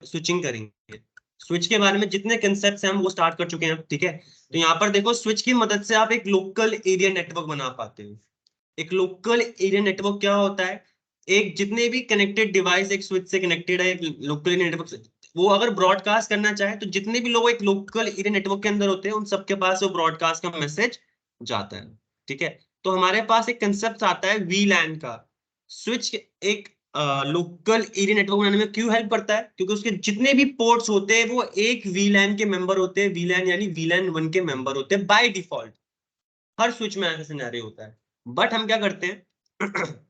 Switching करेंगे। Switch के बारे में जितने कंसेप्ट हैं हम वो स्टार्ट कर चुके हैं, ठीक है। तो यहाँ पर देखो, स्विच की मदद से आप एक लोकल एरिया नेटवर्क बना पाते हो। एक लोकल एरिया नेटवर्क क्या होता है? एक जितने भी कनेक्टेड डिवाइस एक स्विच से कनेक्टेड है, एक लोकल एरिया नेटवर्क से, वो अगर ब्रॉडकास्ट करना चाहे तो जितने भी लोग एक लोकल एरिया नेटवर्क के अंदर होते हैं उन सबके पास वो ब्रॉडकास्ट का मैसेज जाता है, ठीक है। तो हमारे पास एक कंसेप्ट आता है वीलैन का। स्विच एक लोकल एरिया नेटवर्क बनाने में क्यों हेल्प करता है? क्योंकि उसके जितने भी पोर्ट्स होते हैं वो एक वीलैन के मेंबर होते हैं, वीलैन यानी वीलैन 1 के मेंबर होते हैं बाय डिफॉल्ट। हर स्विच में ऐसा सिनेरियो होता है। बट हम क्या करते हैं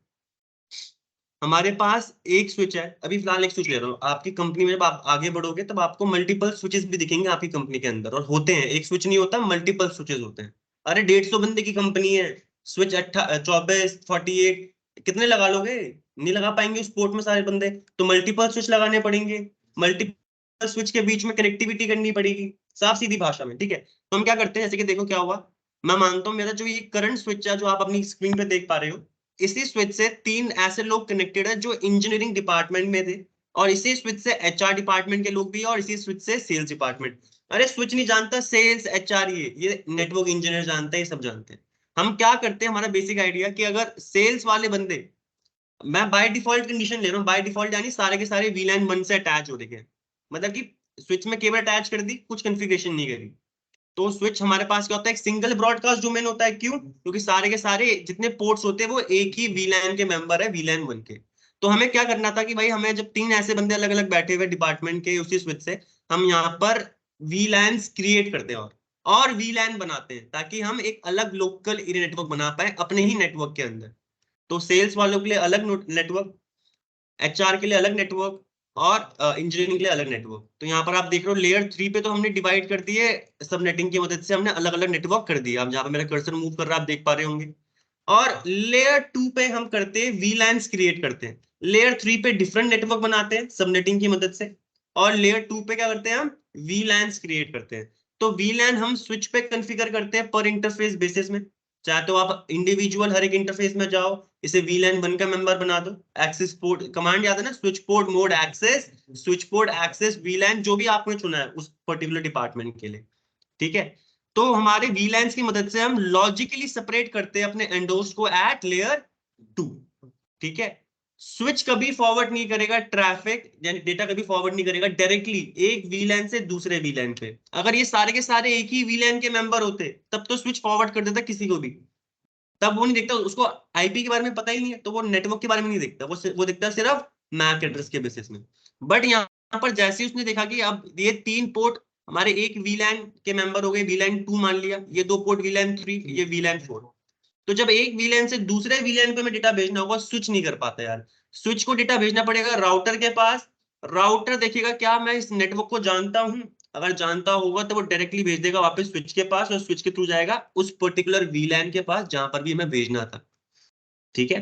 हमारे पास एक स्विच है, अभी फिलहाल एक स्विच ले रहा हूँ। आपकी कंपनी में जब आप आगे बढ़ोगे तब आपको मल्टीपल स्विचेस भी दिखेंगे आपकी कंपनी के अंदर, और होते हैं, एक स्विच नहीं होता, मल्टीपल स्विचेस होते हैं। अरे 150 बंदे की कंपनी है, स्विच 24 48 कितने लगा लोगे? नहीं लगा पाएंगे उस पोर्ट में सारे बंदे, तो मल्टीपल स्विच लगाने पड़ेंगे। मल्टीपल स्विच के बीच में कनेक्टिविटी करनी पड़ेगी, साफ सीधी भाषा में, ठीक है। तो हम क्या करते हैं, जैसे कि देखो क्या हुआ, मैं मानता हूँ मेरा जो ये करंट स्विच है जो आप अपनी स्क्रीन पे देख पा रहे हो, इसी स्विच से 3 ऐसे लोग कनेक्टेड है जो इंजीनियरिंग डिपार्टमेंट में थे, और इसी स्विच से एचआर डिपार्टमेंट के लोग भी, और इसी स्विच से सेल्स डिपार्टमेंट। अरे स्विच नहीं जानता, सेल्स एचआर ये नेटवर्क इंजीनियर जानते हैं, ये सब जानते हैं। हम क्या करते हैं, हमारा बेसिक आइडिया कि अगर सेल्स वाले बंदे, मैं बाय डिफॉल्ट कंडीशन ले रहा हूँ, बाय डिफॉल्ट यानी सारे के सारे वीलैन 1 से अटैच हो रहे हैं, मतलब कि स्विच में केबल अटैच कर दी, कुछ कंफिग्रेशन नहीं करी। तो स्विच हमारे पास क्या होता है, एक सिंगल ब्रॉडकास्ट डोमेन होता है। क्यों? क्योंकि सारे के सारे जितने पोर्ट्स होते हैं वो एक ही वीलैन के मेंबर है, वीलैन 1 के। तो हमें क्या करना था कि भाई, हमें जब 3 ऐसे बंदे अलग अलग बैठे हुए डिपार्टमेंट के उसी स्विच से, हम यहाँ पर वीलैन्स क्रिएट करते हैं और वीलैन बनाते हैं, ताकि हम एक अलग लोकल एरिया नेटवर्क बना पाए अपने ही नेटवर्क के अंदर। तो सेल्स वालों के लिए अलग नेटवर्क, एचआर के लिए अलग नेटवर्क, और इंजीनियरिंग के लिए अलग नेटवर्क। तो यहाँ पर आप देख रहे हो लेयर 3 पे तो हमने डिवाइड कर दिए, सब नेटिंग की मदद से हमने अलग अलग नेटवर्क कर दिया। अब जहाँ पे मेरा कर्सर मूव कर रहा है आप देख पा रहे होंगे। और लेयर 2 पे हम करते हैं वीलैन्स क्रिएट करते हैं। लेयर 3 पे डिफरेंट नेटवर्क बनाते हैं सब नेटिंग की मदद से, और लेयर 2 पे क्या करते हैं, हम वीलैन्स क्रिएट करते हैं। तो वीलैन हम स्विच पे कॉन्फ़िगर करते हैं पर इंटरफेस बेसिस में। चाहे तो आप इंडिविजुअल हर एक इंटरफेस में जाओ, इसे वीलैन 1 का मेंबर बना दो। एक्सेस पोर्ट कमांड याद है ना, switch port mode access, switch port access VLAN, जो भी आपने चुना है उस पर्टिकुलर डिपार्टमेंट के लिए, ठीक है। तो हमारे वीलैन्स की मदद से हम लॉजिकली सेपरेट करते हैं अपने एंडोस को एट लेयर 2, ठीक है। स्विच कभी फॉरवर्ड नहीं करेगा ट्रैफिक, यानी डेटा कभी फॉरवर्ड नहीं करेगा डायरेक्टली एक वीलैन से दूसरे वीलैन पे। अगर ये सारे के सारे एक ही वीलैन के मेंबर होते तब तो स्विच फॉरवर्ड कर देता किसी को भी, तब वो नहीं देखता, उसको आईपी के बारे में पता ही नहीं है, तो वो नेटवर्क के बारे में नहीं देखता, वो देखता है सिर्फ मैक एड्रेस के बेसिस में। बट यहाँ पर जैसे ही उसने देखा कि अब ये 3 पोर्ट हमारे एक वीलैन के मेंबर हो गए, वीलैन 2 मान लिया, ये 2 पोर्ट वीलैन 3, ये वीलैन 4। तो जब एक वीलैन से दूसरे वीलैन पे मैं डेटा भेजना होगा, स्विच नहीं कर पाता यार। स्विच को डेटा भेजना पड़ेगा राउटर के पास। राउटर देखेगा क्या मैं इस नेटवर्क को जानता हूं, अगर जानता होगा तो वो डायरेक्टली भेज देगा वापस स्विच के पास, और स्विच के थ्रू जाएगा उस पर्टिकुलर वीलैन के पास जहां पर भी हमें भेजना था, ठीक है।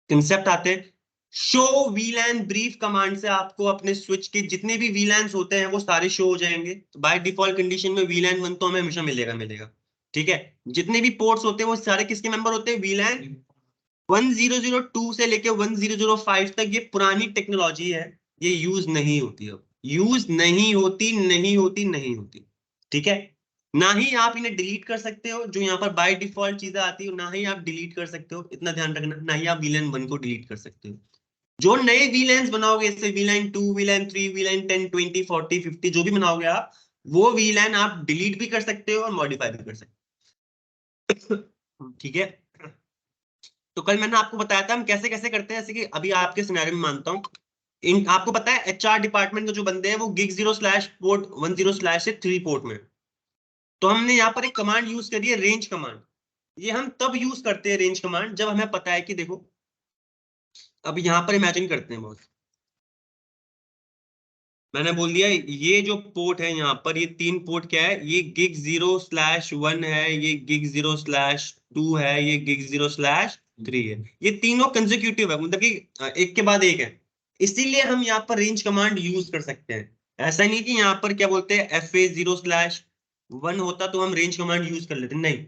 कंसेप्ट आते हैं, शो वीलैन ब्रीफ कमांड से आपको अपने स्विच के जितने भी वीलैन्स होते हैं वो सारे शो हो जाएंगे। तो बाय डिफॉल्ट कंडीशन में वीलैन 1 तो हमें हमेशा मिलेगा मिलेगा, ठीक है। जितने भी पोर्ट्स होते हैं वो सारे किसके मेंबर होते हैं, वीलैन 1002 से लेके 1005 तक। ये पुरानी टेक्नोलॉजी है, ये यूज नहीं होती, अब यूज नहीं होती, नहीं होती, नहीं होती, ठीक है। ना ही आप इन्हें डिलीट कर सकते हो, जो यहाँ पर बाय डिफॉल्ट चीजें आती हो, ना ही आप डिलीट कर सकते हो, इतना ध्यान रखना। ना ही आप वीलैन 1 को डिलीट कर सकते हो। जो नए वीलैन्स बनाओगे, जैसे वीलैन 2, वीलैन 3, वीलैन 10, 20, 40, 50, जो भी बनाओगे आप, वो वीलैन आप डिलीट भी कर सकते हो और मॉडिफाई भी कर सकते हो, ठीक है। तो कल मैंने आपको बताया था हम कैसे कैसे करते हैं, जैसे कि अभी आपके सिनेरियो में मानता हूँ, इन आपको पता है एचआर डिपार्टमेंट के जो बंदे हैं वो गिग 0 स्लैश पोर्ट 10 स्लैश से 3 पोर्ट में। तो हमने यहाँ पर एक कमांड यूज करी है, रेंज कमांड। ये हम तब यूज करते हैं रेंज कमांड जब हमें पता है कि देखो, अब यहाँ पर इमेजिन करते हैं बॉस, मैंने बोल दिया ये जो पोर्ट है यहाँ पर, ये 3 पोर्ट क्या है, ये गिग 0 स्लैश 1 है, ये गिग 0 स्लैश 2 है, ये गिग 0 स्लैश 3 है। ये तीनों कंसेक्यूटिव है, मतलब कि एक के बाद एक है। इसीलिए हम यहाँ पर रेंज कमांड यूज कर सकते हैं। ऐसा नहीं कि यहाँ पर क्या बोलते हैं FA 0 स्लैश 1 होता तो हम रेंज कमांड यूज कर लेते, नहीं।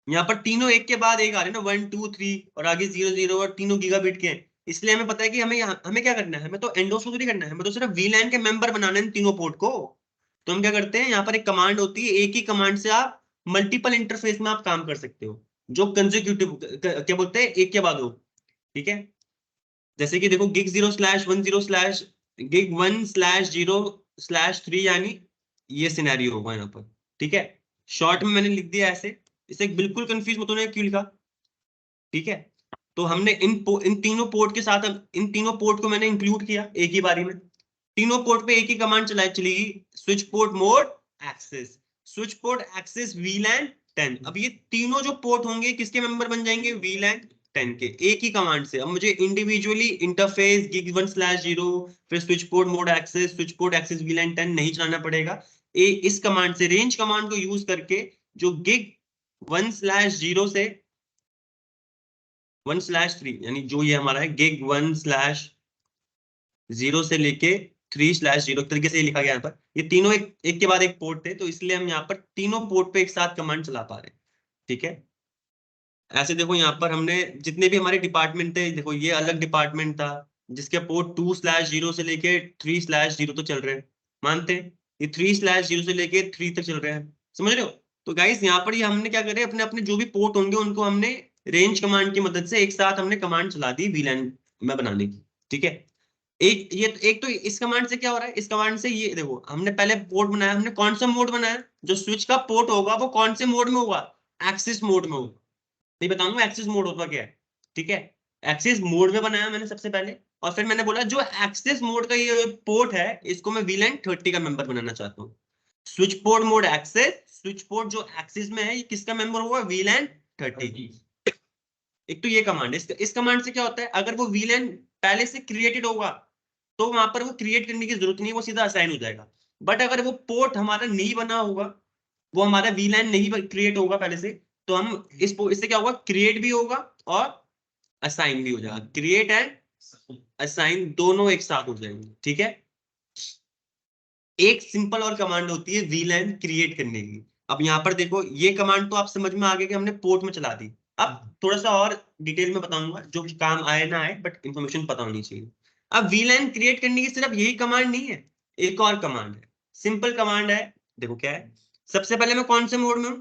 यहाँ पर तीनों एक के बाद एक आ रहे हैं ना, 1 2 3, और आगे 0 0, और तीनों गीगाबिट के हैं। इसलिए हमें पता है कि हमें क्या करना है, हमें तो एंडोस को थोड़ी करना है, हमें तो सिर्फ वीलैन के मेंबर बनाने हैं तीनों पोर्ट को। तो हम क्या करते हैं, यहाँ पर एक कमांड होती है, एक ही कमांड से आप मल्टीपल इंटरफेस में आप काम कर सकते हो, जो कंसेक्यूटिव क्या बोलते हैं, एक के बाद हो। ठीक है, जैसे कि देखो gig 0/10/gig 1/0/3 यानी ये सिनेरियो होगा यहाँ पर। ठीक है, शॉर्ट में मैंने लिख दिया ऐसे, इसे बिल्कुल कंफ्यूज मत होना क्यों लिखा। ठीक है, तो हमने इन तीनों पोर्ट के साथ इन तीनों पोर्ट को मैंने इंक्लूड किया एक ही बारी में। तीनों पोर्ट पे एक ही कमांड चलेगी, switch port mode access, switch port access VLAN 10। अब ये तीनों जो पोर्ट होंगे किसके मेंबर बन जाएंगे, वीलैन 10 के, एक ही कमांड से। अब मुझे इंडिविजुअली इंटरफेस gig 1/0 फिर switch port mode access, switch port access VLAN 10 नहीं चलाना पड़ेगा। इस कमांड से, रेंज कमांड को यूज करके, जो gig 1/0 से 1/3 यानी जो ये हमारा है gig 1/0 से लेके 3/0 तरीके से लिखा गया यहाँ पर, ये तीनों एक के बाद एक पोर्ट थे, तो इसलिए हम यहाँ पर तीनों पोर्ट पे एक साथ कमांड चला पा रहे हैं। ठीक है, ऐसे देखो यहाँ पर हमने जितने भी हमारे डिपार्टमेंट थे, देखो ये अलग डिपार्टमेंट था जिसके पोर्ट 2/0 से लेके 3/0 तो चल रहे हैं, मानते हैं, ये 3/0 से लेके 3 तक चल रहे हैं, समझ रहे हो। तो गाइस यहाँ पर ये हमने क्या करे, अपने अपने जो भी पोर्ट होंगे उनको हमने रेंज कमांड की मदद से एक साथ हमने कमांड चला दी वीलैन में बनाने की। ठीक है, एक तो इस कमांड से क्या हो रहा है, इस कमांड से ये देखो, हमने पहले पोर्ट बनाया, हमने कौन सा मोड बनाया, जो स्विच का पोर्ट होगा वो कौन से मोड में होगा, एक्सिस मोड में होगा। नहीं बताऊंगा एक्सिस मोड होता क्या है। ठीक है, एक्सिस मोड में बनाया मैंने सबसे पहले, और फिर मैंने बोला जो एक्सिस मोड का ये पोर्ट है इसको मैं वीलैन 30 का मेंबर बनाना चाहता हूँ। Switch port mode access, switch port जो एक्सिस में है ये किसका मेंबर होगा, वीलैन 30। एक तो ये कमांड है, इस कमांड से क्या होता है, अगर वो वीलैन पहले से क्रिएटेड होगा तो वहां पर वो क्रिएट करने की जरूरत नहीं, वो सीधा असाइन हो जाएगा। बट अगर वो पोर्ट हमारा नहीं बना होगा, वो हमारा वीलैन नहीं क्रिएट होगा पहले से, तो हम इससे क्या होगा, क्रिएट भी होगा और असाइन भी हो जाएगा, क्रिएट एंड असाइन दोनों एक साथ हो जाएंगे। ठीक है, एक सिंपल और कमांड होती है वीलैन क्रिएट करने की। अब यहाँ पर देखो ये कमांड तो आप समझ में आ गया कि हमने पोर्ट में चला दी। अब थोड़ा सा और डिटेल में बताऊंगा, जो काम आए ना आए बट इंफॉर्मेशन पता होनी चाहिए। अब वीलैन क्रिएट करने की सिर्फ यही कमांड नहीं है, एक और कमांड है, सिंपल कमांड है। देखो क्या है, सबसे पहले मैं कौन से मोड में हूँ,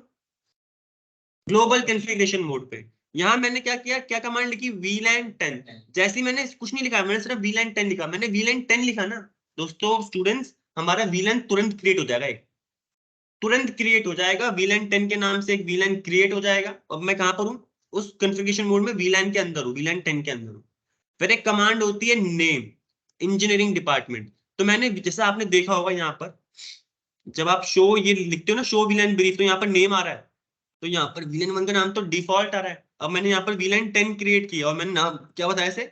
ग्लोबल कॉन्फ़िगरेशन मोड पे। यहां मैंने क्या किया, क्या कमांड लिखी, वीलैन 10। जैसे ही मैंने कुछ नहीं लिखा, मैंने सिर्फ वीलैन 10 लिखा, मैंने वीलैन 10 लिखा ना दोस्तों स्टूडेंट्स, हमारा वीलैन तुरंत क्रिएट हो जाएगा, एक तुरंत क्रिएट हो जाएगा, वीलैन 10 के नाम से एक वीलैन क्रिएट हो जाएगा। अब मैं कहां पर हूं, उस कॉन्फ़िगरेशन मोड में वीलैन के अंदर हूं, वीलैन 10 के अंदर हूं। फिर एक कमांड होती है नेम, इंजीनियरिंग डिपार्टमेंट। तो मैंने जैसा आपने देखा होगा यहाँ पर, जब आप शो ये लिखते हो ना, शो वीलैन ब्रीफ, तो यहाँ पर नेम आ रहा है, तो यहाँ पर विलेन 1 का नाम तो डिफॉल्ट आ रहा है। अब मैंने यहाँ पर विलेन 10 क्रिएट किया और मैंने नाम क्या बताया ऐसे,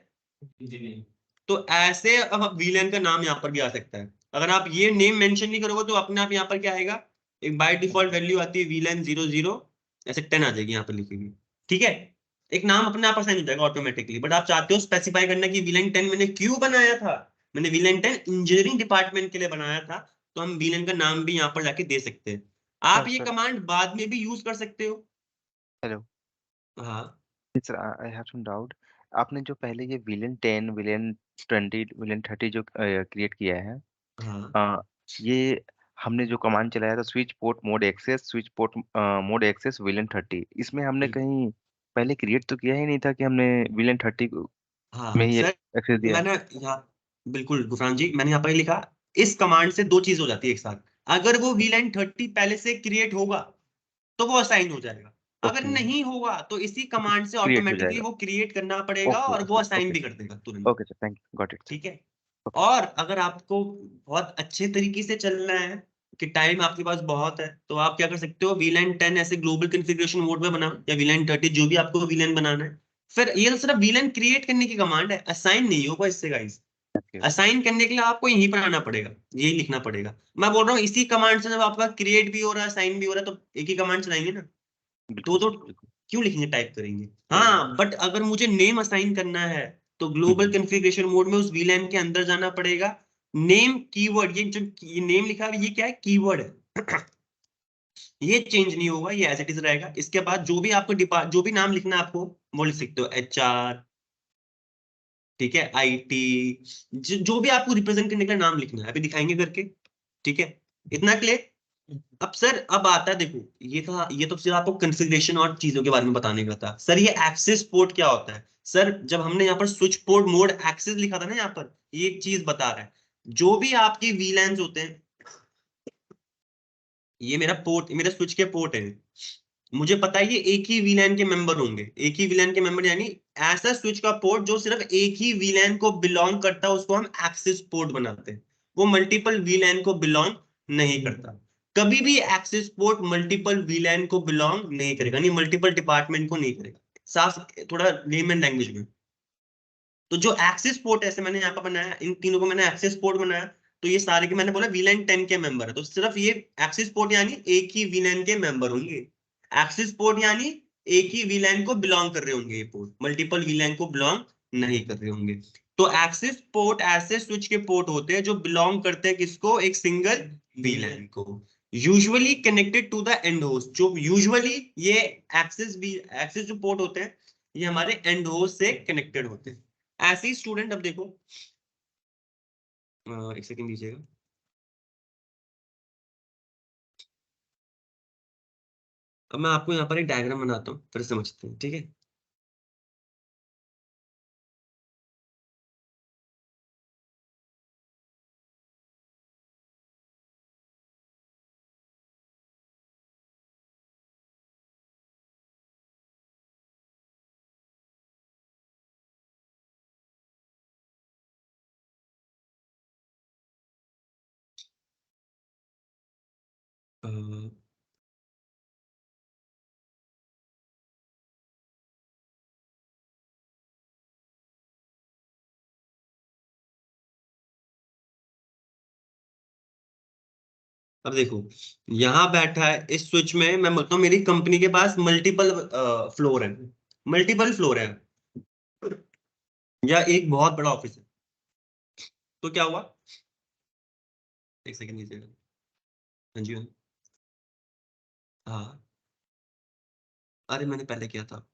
तो ऐसे अब विलेन का नाम यहाँ पर भी आ सकता है। अगर आप ये नेम मेंशन नहीं करोगे तो अपने आप यहाँ पर क्या आएगा, एक बाय डिफॉल्ट वैल्यू आती है विलेन 00, ऐसे 10 आ जाएगी यहाँ पर लिखी हुई। ठीक है, एक नाम अपने आप असाइन हो जाएगा ऑटोमेटिकली। बट आप चाहते हो स्पेसिफाई करना कि विलेन 10 मैंने क्यों बनाया था, मैंने विलेन 10 इंजीनियरिंग डिपार्टमेंट के लिए बनाया था, तो हम विलेन का नाम भी यहाँ पर जाके दे सकते हैं। आप ये सर कमांड बाद में भी यूज कर सकते हो। हेलो हाँ sir, I have some doubt. आपने जो पहले ये विलेन 10 विलेन 20 विलेन 30 जो क्रिएट किया है, हाँ अ, ये हमने जो कमांड चलाया था switch port mode access, switch port mode access VLAN 30, इसमें हमने बिल्कुल। कहीं पहले क्रिएट तो किया ही नहीं था कि हमने विलेन 30 में हाँ ही सर, एक्सेस दिया। मैंने यहाँ बिल्कुल गुफरान जी, मैंने यहाँ पर लिखा, इस कमांड से दो चीज हो जाती है एक साथ। अगर वो वीलाइन 30 पहले से क्रिएट होगा तो वो असाइन हो जाएगा, अगर ओके, नहीं होगा तो इसी कमांड से क्रिएट हो ऑटोमेटिकली जाएगा। वो क्रिएट करना पड़ेगा ओके और वो ओके असाइन ओके भी कर देगा तुरंत। Okay sir, thank you, got it. ठीक है, ओके और अगर आपको बहुत अच्छे तरीके से चलना है कि टाइम आपके पास बहुत है, तो आप क्या कर सकते हो, वीलाइन 10 ऐसे ग्लोबल कॉन्फ़िगरेशन मोड में बनाओ, या वीलाइन 30 जो भी आपको वीलाइन बनाना है। फिर ये तो सिर्फ वीलाइन क्रिएट करने की कमांड है, असाइन नहीं होगा इससे गाइस। ओके असाइन करने के लिए आपको यहीं पर आना पड़ेगा, यही लिखना पड़ेगा। मैं बोल रहा हूँ इसी कमांड से जब आपका क्रिएट भी हो रहा है असाइन भी हो रहा है, तो एक ही कमांड चलाएंगे ना, बिल्कुल तो सर, बिल्कुल क्यों लिखेंगे, टाइप करेंगे। सही बात। हाँ बट अगर मुझे नेम असाइन करना है तो ग्लोबल हम्म, कॉन्फ़िगरेशन मोड में उस वीलैन के अंदर जाना पड़ेगा। नेम कीवर्ड, ये जो ये नेम लिखा है ये क्या है, कीवर्ड है। ये चेंज नहीं होगा, ये एज इट इज रहेगा। इसके बाद जो भी आपको जो भी नाम लिखना है आपको, वो लिख सकते हो, HR ठीक है, आईटी, जो भी आपको रिप्रेजेंट करने का नाम लिखना है अभी दिखाएंगे करके, ठीक है, इतना क्लियर। अब सर अब आता है, देखो ये तो सिर्फ आपको कॉन्फ़िगरेशन और चीजों के बारे में बताने का था। सर ये एक्सेस पोर्ट क्या होता है? सर जब हमने यहाँ पर स्विच पोर्ट मोड एक्सेस लिखा था ना, यहाँ पर ये एक चीज बता रहा है, जो भी आपकी वीलैंस होते हैं, ये मेरा पोर्ट, मेरे स्विच के पोर्ट है, मुझे पता है ये एक ही वीलैन के मेंबर होंगे, एक ही वीलैन के मेंबर, यानी ऐसा स्विच का पोर्ट जो सिर्फ एक ही वीलैन को बिलोंग करता है उसको हम एक्सेस पोर्ट बनाते हैं, वो मल्टीपल वीलैन को बिलोंग नहीं करता। कभी भी एक्सेस पोर्ट मल्टीपल वीलैन को बिलोंग नहीं करेगा, नहीं मल्टीपल डिपार्टमेंट को नहीं करेगा, साफ थोड़ा लेमन लैंग्वेज में। तो जो एक्सेस पोर्ट ऐसे मैंने यहाँ पर बनाया, इन तीनों को मैंने एक्सेस पोर्ट बनाया, तो ये सारे के मैंने बोला वीलैन 10 के मेंबर है, तो सिर्फ ये एक्सेस पोर्ट यानी एक ही वीलैन के मेंबर होंगे। एक्सेस पोर्ट यानी एक ही वीलैन को बिलोंग कर रहे होंगे, ये पोर्ट मल्टीपल वीलैन को बिलोंग नहीं कर रहे होंगे। तो एक्सेस पोर्ट ऐसे स्विच के पोर्ट होते हैं जो बिलोंग करते हैं किसको? एक सिंगल वीलैन को, usually connected to the end host. जो यूजुअली ये एक्सेस जो पोर्ट होते हैं ये हमारे एंड होस्ट से कनेक्टेड होते हैं। ऐसे ही स्टूडेंट, अब देखो एक सेकंड दीजिएगा, अब मैं आपको यहाँ पर एक डायग्राम बनाता हूँ, फिर समझते हैं, ठीक है। अ, अब देखो यहाँ बैठा है इस स्विच में, मैं बोलता हूँ मेरी कंपनी के पास मल्टीपल फ्लोर है, मल्टीपल फ्लोर है, या एक बहुत बड़ा ऑफिस है। तो क्या हुआ, एक सेकंड दीजिएगा, हाँ जी हाँ। हाँ, अरे मैंने पहले किया था।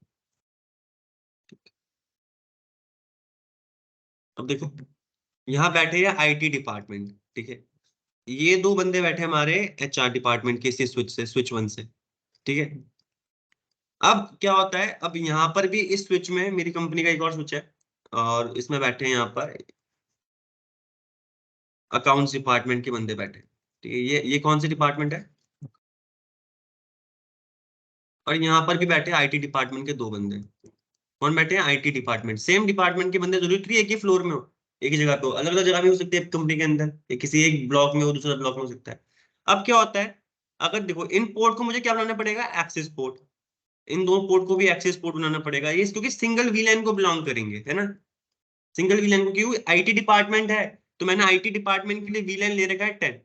अब देखो यहाँ बैठे हैं आईटी डिपार्टमेंट, ठीक है, ये दो बंदे बैठे हमारे एचआर डिपार्टमेंट के इसी स्विच से, स्विच वन से, ठीक है। अब क्या होता है, अब यहाँ पर भी इस स्विच में मेरी कंपनी का एक और स्विच है, और इसमें बैठे हैं यहाँ पर अकाउंट्स डिपार्टमेंट के बंदे बैठे हैं, ठीक है, ये कौन सी डिपार्टमेंट है, और यहाँ पर भी बैठे आईटी डिपार्टमेंट के दो बंदे। कौन बैठे हैं? IT department. सेम डिपार्टमेंट के बंदे, जरूरी थोड़ी है एक ही फ्लोर में हो, एक ही जगह पे हो, अलग अलग जगह में हो सकते हैं कंपनी के अंदर, एक किसी एक ब्लॉक में हो, दूसरा ब्लॉक में हो सकता है। अब क्या होता है, अगर देखो इन पोर्ट को मुझे क्या बनाना पड़ेगा? Access port. इन दोनों पोर्ट को भी एक्सेस पोर्ट बनाना पड़ेगा, ये क्योंकि सिंगल वीलैन को बिलोंग करेंगे, है ना, सिंगल वीलैन को, क्यों? आईटी डिपार्टमेंट है, तो मैंने आईटी डिपार्टमेंट के लिए वीलैन ले रखा है 10,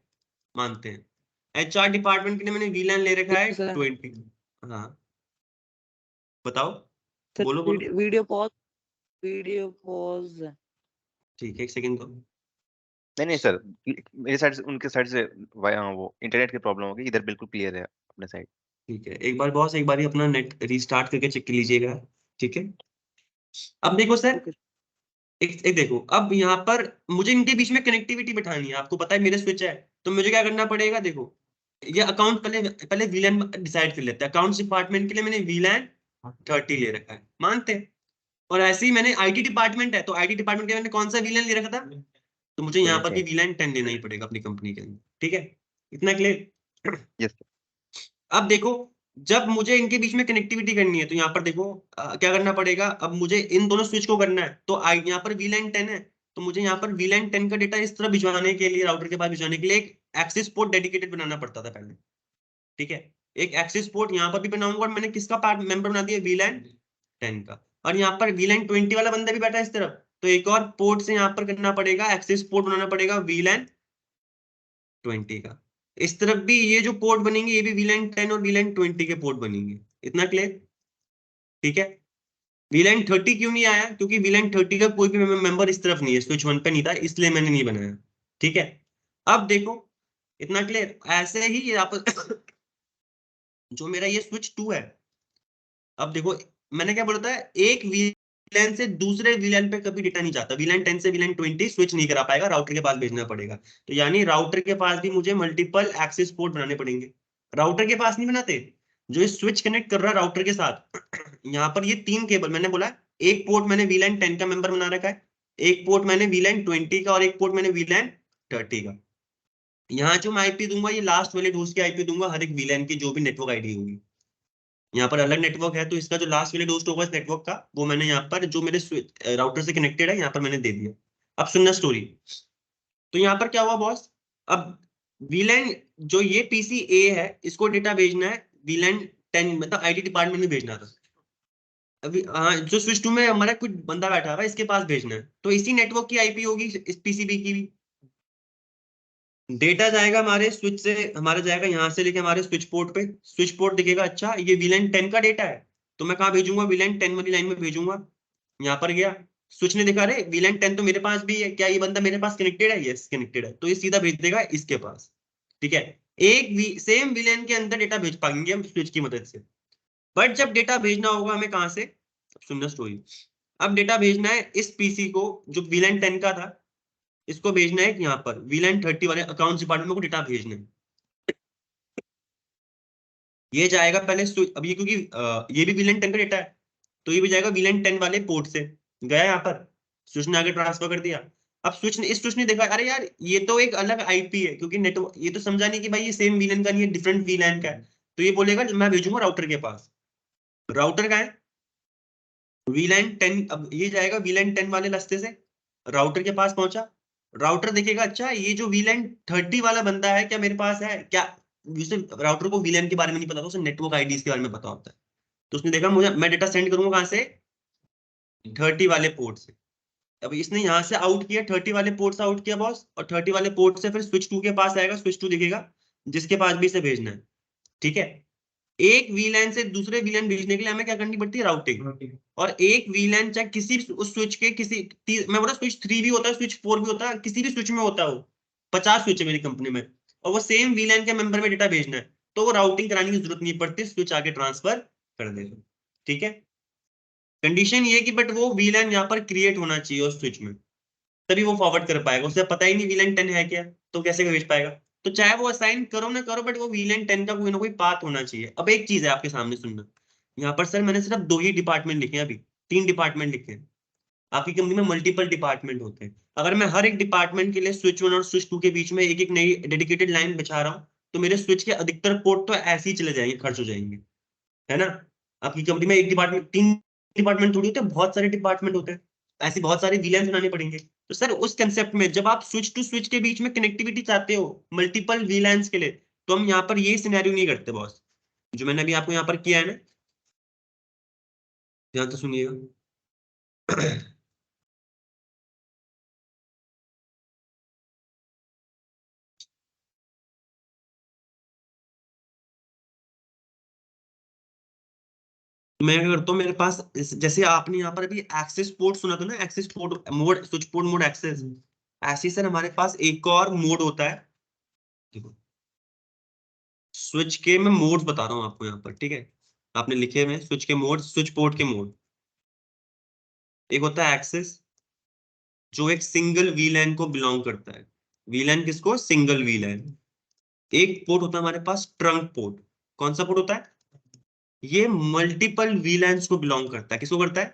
मानते हैं। एचआर डिपार्टमेंट के लिए मैंने वीलैन ले रखा है सर 20। हाँ बताओ, सर बोलो बोलो। Video pause. ठीक है, एक सेकंड दो। नहीं सर, मेरे साइड से, उनके साइड से वो इंटरनेट की प्रॉब्लम होगी, इधर बिल्कुल क्लियर है अपने साइड। ठीक है, एक बार बॉस, एक बार अपना नेट रीस्टार्ट करके चेक कर लीजिएगा, ठीक है। अब देखो सर, ओके एक देखो, अब यहाँ पर मुझे इनके बीच में कनेक्टिविटी बिठानी है, आपको पता है मेरे स्विच है, तो मुझे क्या करना पड़ेगा? देखो ये अकाउंट, पहले पहले वीलैन डिसाइड कर लेते हैं। अकाउंट्स डिपार्टमेंट के लिए मैंने वीलैन 30 ले रखा है, मानते हैं। और ऐसे ही मैंने आईटी डिपार्टमेंट है, तो आईटी डिपार्टमेंट के मैंने कौन सा वीलैन ले रखा था? तो मुझे यहाँ पर भी 10। वीलैन 10 लेना ही पड़ेगा अपनी कंपनी के अंदर, ठीक है, इतना क्लियर। Yes sir. अब देखो, जब मुझे इनके बीच में कनेक्टिविटी करनी है, तो यहाँ पर देखो क्या करना पड़ेगा, अब मुझे इन दोनों स्विच को करना है, तो यहाँ पर वीलैन 10 है, तो मुझे यहाँ पर वीलैन 10 का डेटा इस तरह भिजवाने के लिए, राउटर के पास भिजवाने के लिए एक एक्सेस पोर्ट डेडिकेटेड बनाना पड़ता था पहले, ठीक है। एक एक्सेस पोर्ट यहाँ पर भी बनाऊंगा, और मैंने किसका पार्ट मेंबर बना दिया? वीलैन 10 का। और यहाँ पर वीलैन 20 वाला बंदा भी बैठा है इस तरफ, तो एक और पोर्ट से यहाँ पर करना पड़ेगा, एक्सेस पोर्ट बनाना पड़ेगा वीलैन 20 का। इस तरफ भी ये जो पोर्ट बनेंगे ये भी वीलैन 10 और वीलैन 20 के पोर्ट बनेंगे, इतना क्लियर, ठीक है। वीलैन 30 क्यों नहीं आया? क्योंकि वीलैन 30 का कोई भी मेंबर इस तरफ नहीं है, स्विच वन पे नहीं था, इसलिए मैंने नहीं बनाया, ठीक है। अब देखो, इतना क्लियर। ऐसे ही ये आप जो मेरा ये स्विच 2 है, अब देखो मैंने क्या बोला था, एक VLAN से दूसरे VLAN पे कभी डेटा नहीं जाता। VLAN 10 से VLAN 20 स्विच नहीं करा पाएगा, राउटर के पास भेजना पड़ेगा। तो यानी राउटर के पास भी मुझे मल्टीपल एक्सेस पोर्ट बनाने पड़ेंगे। राउटर के पास नहीं बनाते, जो ये स्विच कनेक्ट कर रहा है राउटर के साथ, यहाँ पर ये 3 केबल मैंने बोला, एक पोर्ट मैंने VLAN 10 का मेंबर बना रखा है, एक पोर्ट मैंने VLAN 20 का, और एक पोर्ट मैंने VLAN 30 का। यहाँ जो मैं आईपी दूंगा ये लास्ट वैलिड होस्ट की आईपी दूंगा हर एक VLAN की, जो भी नेटवर्क आईडी होगी। यहाँ पर अलग नेटवर्क है, तो इसका जो लास्ट वैलिड होस्ट होगा इस नेटवर्क का, वो मैंने यहाँ पर जो मेरे राउटर से कनेक्टेड है यहाँ पर मैंने दे दिया। अब सुनना स्टोरी। तो यहाँ पर क्या हुआ बॉस, अब VLAN जो ये पीसी ए है इसको डेटा भेजना है VLAN 10, मतलब आईटी डिपार्टमेंट में भेजना था। अभी हाँ, जो स्विच 2 में हमारा कुछ बंदा बैठा हुआ है इसके पास भेजना है, तो इसी नेटवर्क की आईपी होगी इस पीसीबी की भी। डेटा जाएगा हमारे स्विच से, हमारा जाएगा यहाँ से लेके हमारे स्विच पोर्ट पे। स्विच पोर्ट दिखेगा अच्छा ये VLAN 10 का डेटा है, तो मैं कहाँ भेजूंगा, VLAN 10 वाली लाइन में भेजूंगा। यहाँ पर गया, स्विच ने देखा रे VLAN 10 तो मेरे पास भी है, क्या ये बंदा मेरे पास कनेक्टेड है, यस कनेक्टेड है, तो ये सीधा भेज देगा इसके पास। ठीक है, एक सेम VLAN के अंदर डेटा भेज पाएंगे हम स्विच की मदद से। बट जब डेटा भेजना होगा हमें कहाँ से, सुनना स्टोरी। अब डेटा भेजना है इस पीसी को जो VLAN 10 का था, इसको भेजना है यहाँ पर VLAN 30 वाले अकाउंट्स डिपार्टमेंट को डेटा भेजना है। ये जाएगा पहले अब ये क्योंकि ये भी VLAN 10 का डेटा है, तो ये भी जाएगा VLAN 10 वाले पोर्ट से, गया यहाँ पर, स्विच ने आगे ट्रांसफर कर दिया। अब स्विच ने देखा अरे यार ये तो एक अलग आईपी है, क्योंकि नेटवर्क ये तो समझा नहीं कि भाई ये सेम VLAN का नहीं है, डिफरेंट VLAN का है, तो ये बोलेगा मैं भेजूंगा राउटर के पास। राउटर का है VLAN 10, अब ये जाएगा VLAN 10 वाले रास्ते से, राउटर के पास पहुंचा। राउटर देखेगा अच्छा ये जो VLAN 30 वाला बंदा है क्या मेरे पास है क्या, उसे राउटर को VLAN के बारे में नहीं पता था, उसे नेटवर्क आईडीज के बारे में पता होता है। तो उसने देखा मुझे, मैं डेटा सेंड करूंगा कहां से, 30 वाले पोर्ट से। अब इसने यहाँ से आउट किया, 30 वाले पोर्ट से आउट किया बॉस, और 30 वाले पोर्ट से फिर स्विच 2 के पास आएगा, स्विच 2 दिखेगा जिसके पास भी इसे भेजना है। ठीक है, एक VLAN से दूसरे VLAN भेजने के लिए हमें क्या करनी पड़ती है, राउटिंग। और एक VLAन चाहे किसी भी उस स्विच के किसी मैं बोला स्विच 3 भी होता है, स्विच 4 भी होता है, किसी भी स्विच में होता है, वो 50 स्विच है मेरी कंपनी में, और वो सेम VLAN के मेंबर में डेटा भेजना है, तो वो राउटिंग कराने की जरूरत नहीं पड़ती, स्विच आगे ट्रांसफर कर देगा। ठीक है, कंडीशन ये कि बट वो VLAN यहाँ पर क्रिएट होना चाहिए उस स्विच में, तभी वो फॉरवर्ड कर पाएगा। उसे पता ही नहीं VLAN 10 है क्या, तो कैसे भेज पाएगा। तो चाहे वो असाइन करो ना करो, बट वो VLAN 10 का कोई ना कोई पाथ होना चाहिए। अब एक चीज है आपके सामने सुनना, यहाँ पर सर मैंने सिर्फ 2 ही डिपार्टमेंट लिखे हैं, अभी 3 डिपार्टमेंट लिखे हैं। आपकी कंपनी में मल्टीपल डिपार्टमेंट होते हैं, अगर मैं हर एक डिपार्टमेंट के लिए स्विच 1 और स्विच 2 के बीच में एक एक नई डेडिकेटेड लाइन बिछा रहा हूँ, तो मेरे स्विच के अधिकतर पोर्ट तो ऐसे ही चले जाएंगे, खर्च हो जाएंगे, है ना। आपकी कंपनी में एक डिपार्टमेंट 3 डिपार्टमेंट थोड़ी होते हैं, बहुत सारे डिपार्टमेंट होते हैं, ऐसे बहुत सारे VLAN बनाने पड़ेंगे। तो सर उस कंसेप्ट में जब आप स्विच टू स्विच के बीच में कनेक्टिविटी चाहते हो मल्टीपल VLANs के लिए, तो हम यहाँ पर ये सिनेरियो नहीं करते बॉस, जो मैंने अभी आपको यहाँ पर किया है ना, ध्यान से सुनिएगा। मैं क्या करता हूँ, मेरे पास जैसे आपने यहाँ पर अभी एक्सेस पोर्ट सुना था ना, access port mode, switch port mode access, ऐसे ही सर हमारे पास एक और मोड होता है। देखो स्विच के मैं मोड्स बता रहा हूँ आपको यहाँ पर, ठीक है, आपने लिखे हुए स्विच के मोड, स्विच पोर्ट के मोड। एक होता है एक्सेस, जो एक सिंगल VLAN को बिलोंग करता है। VLAN किसको, सिंगल VLAN। एक पोर्ट होता है हमारे पास ट्रंक पोर्ट। कौन सा पोर्ट होता है, ये मल्टीपल VLANs को बिलोंग करता है, किसको करता है,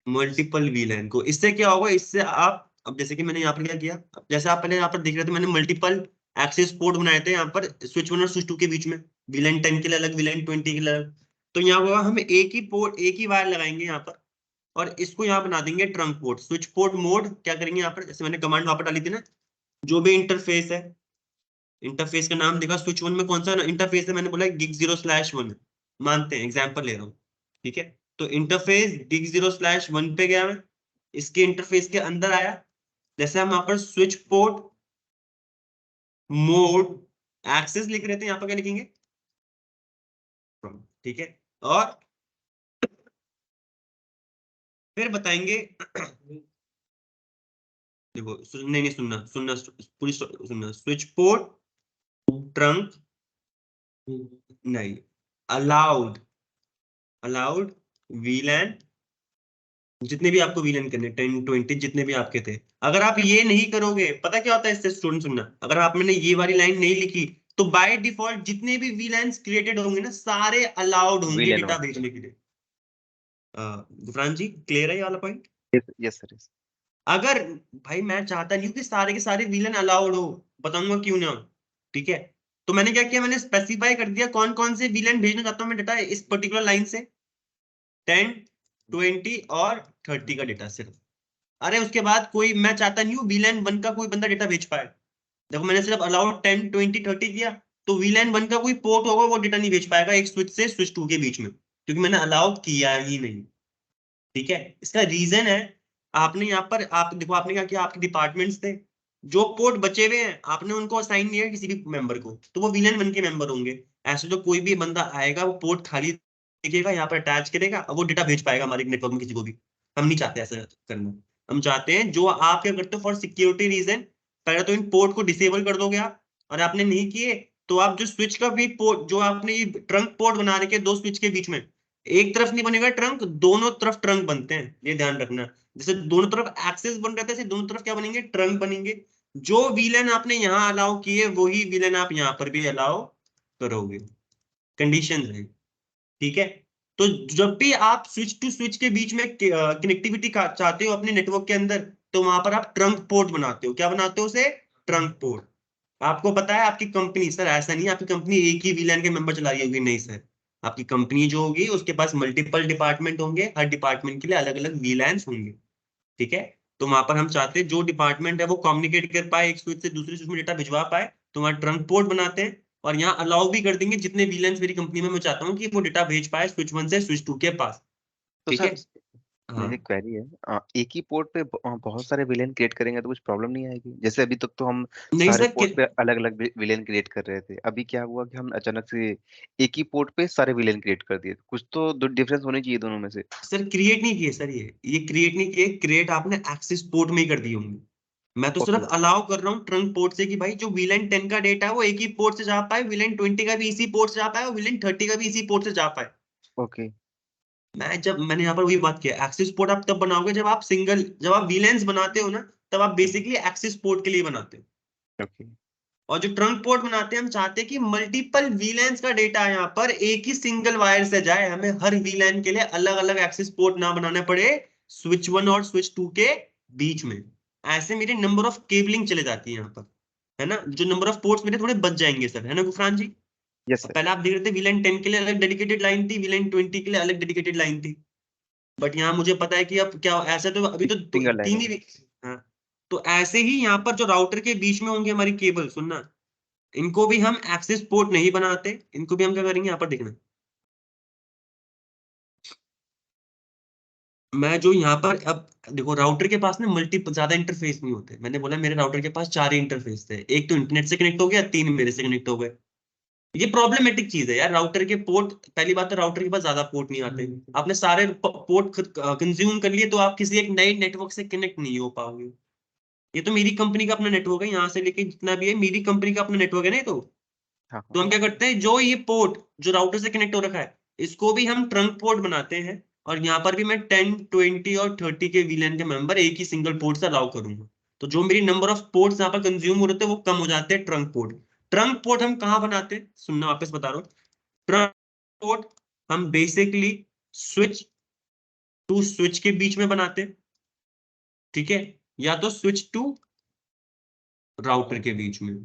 मल्टीपल VLAN को। इससे क्या होगा, इससे आप, अब जैसे कि मैंने यहाँ पर क्या किया, अब जैसे आप पहले यहाँ पर देख रहे थे मैंने मल्टीपल एक्सेस पोर्ट बनाए थे यहाँ पर स्विच 1 और स्विच 2 के बीच में, VLAN 10 के लिए अलग, VLAN 20 के लिए अलग। तो यहाँ होगा हम एक ही पोर्ट, एक ही वायर लगाएंगे यहाँ पर, और इसको यहाँ बना देंगे trunk port. Switch port mode क्या करेंगे यहाँ पर, जैसे मैंने कमांड वहां पर डाली थी ना, जो भी इंटरफेस है, इंटरफेस का नाम देखा स्विच 1 में कौन सा इंटरफेस है, मैंने बोला gig0/1, मानते हैं एग्जाम्पल ले रहा हूँ। ठीक है, तो इंटरफेस gig0/1 पे गया मैं, इसके इंटरफेस के अंदर आया, जैसे हम यहाँ पर स्विच पोर्ट मोड एक्सेस लिख रहे थे, यहाँ पर क्या लिखेंगे, ठीक है, और फिर बताएंगे। देखो नहीं नहीं, सुनना सुनना पूरी सुनना, स्विच पोर्ट ट्रंक, नहीं, अलाउड, अलाउड VLAN जितने भी आपको VLAN करने 10 20 जितने भी आपके थे। अगर आप ये नहीं करोगे, पता क्या होता है इससे स्टूडेंट सुनना, अगर आपने ये वाली लाइन नहीं लिखी तो बाय डिफॉल्ट जितने भी VLANs क्रिएटेड होंगे ना सारे अलाउड होंगे VLAN डेटा होंगे। भेजने के लिए। गुफरान जी क्लियर है ये वाला पॉइंट? Yes sir yes. अगर भाई मैं चाहता नहीं हूँ कि सारे के सारे VLAN अलाउड हो, बताऊंगा क्यों ना हो, ठीक है। तो मैंने क्या किया, मैंने स्पेसिफाई कर दिया कौन कौन से VLAN भेजना चाहता हूँ मैं डेटा इस पर्टिकुलर लाइन से, 10 20 और 30 का डेटा सिर्फ। अरे उसके बाद कोई मैं चाहता नहीं हूँ VLAN 1 का कोई बंदा डेटा भेज पाए। देखो मैंने सिर्फ अलाउड 10 20 30 किया, तो VLAN 1 का कोई पोर्ट होगा वो डेटा नहीं भेज पाएगा एक स्विच से स्विच 2 के बीच में, क्योंकि मैंने अलाउ किया ही नहीं। ठीक है, इसका रीजन है, आपने यहाँ पर आप देखो आपने क्या किया, आपके डिपार्टमेंट्स थे, जो पोर्ट बचे हुए हैं आपने उनको असाइन नहीं किया किसी भी मेंबर को, तो वो VLAN 1 के मेंबर होंगे। ऐसे तो कोई भी बंदा आएगा वो पोर्ट खाली दिखेगा, यहाँ पर अटैच करेगा और वो डेटा भेज पाएगा हमारे नेटवर्क में किसी को भी। हम नहीं चाहते ऐसा करना। हम चाहते हैं जो आप क्या करते हो फॉर सिक्योरिटी रीजन, पहले तो इन पोर्ट को डिसेबल कर दोगे आप, और आपने नहीं किए तो आप जो स्विच का भी पोर्ट जो आपने ये ट्रंक पोर्ट बना रखे दो स्विच के बीच में, एक तरफ नहीं बनेगा ट्रंक, दोनों तरफ ट्रंक बनते हैं, ये ध्यान रखना। जैसे दोनों तरफ एक्सेस बन रहे थे ऐसे दोनों तरफ क्या बनेंगे, ट्रंक बनेंगे। जो VLAN आपने यहाँ अलाउ किए वही VLAN आप यहाँ पर भी अलाउ करोगे, कंडीशन है। ठीक है, तो जब भी आप स्विच टू स्विच के बीच में कनेक्टिविटी चाहते हो अपने नेटवर्क के अंदर, तो वहां पर आप ट्रंक पोर्ट बनाते हो। क्या बनाते हो उसे, ट्रंक पोर्ट। आपको पता है आपकी कंपनी, सर ऐसा नहीं आपकी कंपनी एक ही VLAN के मेंबर चला रही होगी, नहीं सर। आपकी कंपनी जो होगी उसके पास मल्टीपल डिपार्टमेंट होंगे, हर डिपार्टमेंट के लिए अलग अलग VLANs होंगे। ठीक है, तो वहां पर हम चाहते हैं जो डिपार्टमेंट है वो कम्युनिकेट कर पाए एक स्विच से दूसरे स्विच में डेटा भिजवा पाए, तो वहां ट्रंक पोर्ट बनाते हैं। और यहाँ अलाउ भी कर देंगे जितने VLANs मेरी कंपनी में मैं चाहता हूँ कि वो डेटा भेज पाए स्विच 1 से स्विच 2 के पास। तो ठीक है, सर हाँ। मेरी क्वेरी है, एक ही पोर्ट पे बहुत सारे विलेन क्रिएट करेंगे तो कुछ प्रॉब्लम नहीं आएगी? जैसे अभी तक तो हम नहीं सारे सर पोर्ट पे अलग अलग विलेन क्रिएट कर रहे थे, अभी क्या हुआ कि हम अचानक से एक ही पोर्ट पे सारे विलेन क्रिएट कर दिए, कुछ तो डिफरेंस होनी चाहिए दोनों में से। सर क्रिएट नहीं किए सर, ये क्रिएट नहीं किए, क्रिएट आपने एक्सेस पोर्ट में ही कर दिए होंगे। मैं तो ओके सिर्फ अलाउ कर रहा हूँ ट्रंक पोर्ट से कि भाई जो VLAN 10 का डेटा है वो एक ही पोर्ट से जा पाए, VLAN 20 का भी इसी पोर्ट से जा पाए और VLAN 30 का भी इसी पोर्ट से जा पाए। ओके मैंने यहाँ पर वही बात किया, एक्सेस पोर्ट आप तब बनाओगे जब आप VLANs बनाते हो ना, तब आप बेसिकली एक्सेस पोर्ट के लिए बनाते हो। ओके और जो ट्रंक पोर्ट बनाते हैं हम चाहते हैं कि मल्टीपल VLANs का डेटा यहाँ पर एक ही सिंगल वायर से जाए, हमें हर VLAN के लिए अलग अलग एक्सेस पोर्ट ना बनाने पड़े स्विच 1 और स्विच 2 के बीच में। ऐसे मेरे नंबर ऑफ केबलिंग चले जाती है यहाँ पर, है ना, जो नंबर ऑफ पोर्ट्स मेरे थोड़े बच जाएंगे सर, है ना गुफरान जी। यस अब सर। पहले आप देख रहे थे VLAN 10 के लिए अलग डेडिकेटेड लाइन थी, VLAन 20 के लिए अलग डेडिकेटेड लाइन थी, बट यहाँ मुझे पता है कि अब क्या ऐसे तो अभी तो सिंगल लाइन तीन होगी। ही। हाँ, तो ऐसे ही यहाँ पर जो राउटर के बीच में होंगे हमारी केबल, सुनना, इनको भी हम एक्सेस पोर्ट नहीं बनाते, इनको भी हम क्या करेंगे यहाँ पर देखना। मैं जो यहाँ पर अब देखो राउटर के पास ना ज्यादा इंटरफेस नहीं होते, मैंने बोला मेरे राउटर के पास 4 ही इंटरफेस थे, एक तो इंटरनेट से कनेक्ट हो गया, 3 मेरे से कनेक्ट हो गए। ये प्रॉब्लमेटिक चीज है यार, राउटर के पोर्ट, पहली बात तो राउटर के पास ज्यादा पोर्ट नहीं आते, आपने सारे पोर्ट कंज्यूम कर लिए तो आप किसी एक नए नेटवर्क से कनेक्ट नहीं हो पाओगे। ये तो मेरी कंपनी का अपना नेटवर्क है, यहाँ से लेके जितना भी है मेरी कंपनी का अपना नेटवर्क है ना, ये हाँ तो हाँ हम क्या करते हैं, जो ये पोर्ट जो राउटर से कनेक्ट हो रखा है इसको भी हम ट्रंक पोर्ट बनाते हैं, और यहाँ पर भी मैं 10 20 और 30 के VLAN के मेंबर एक ही सिंगल पोर्ट से अलाउ करूंगा। तो जो मेरी नंबर ऑफ पोर्ट्स यहाँ पर कंज्यूम हो रहे थे वो कम हो जाते हैं ट्रंक पोर्ट। ट्रंक पोर्ट हम कहाँ बनाते हैं, सुनना वापस बता रहा हूँ। ट्रंक पोर्ट हम बेसिकली स्विच टू स्विच के बीच में बनाते हैं, ठीक है, या तो स्विच टू राउटर के बीच में।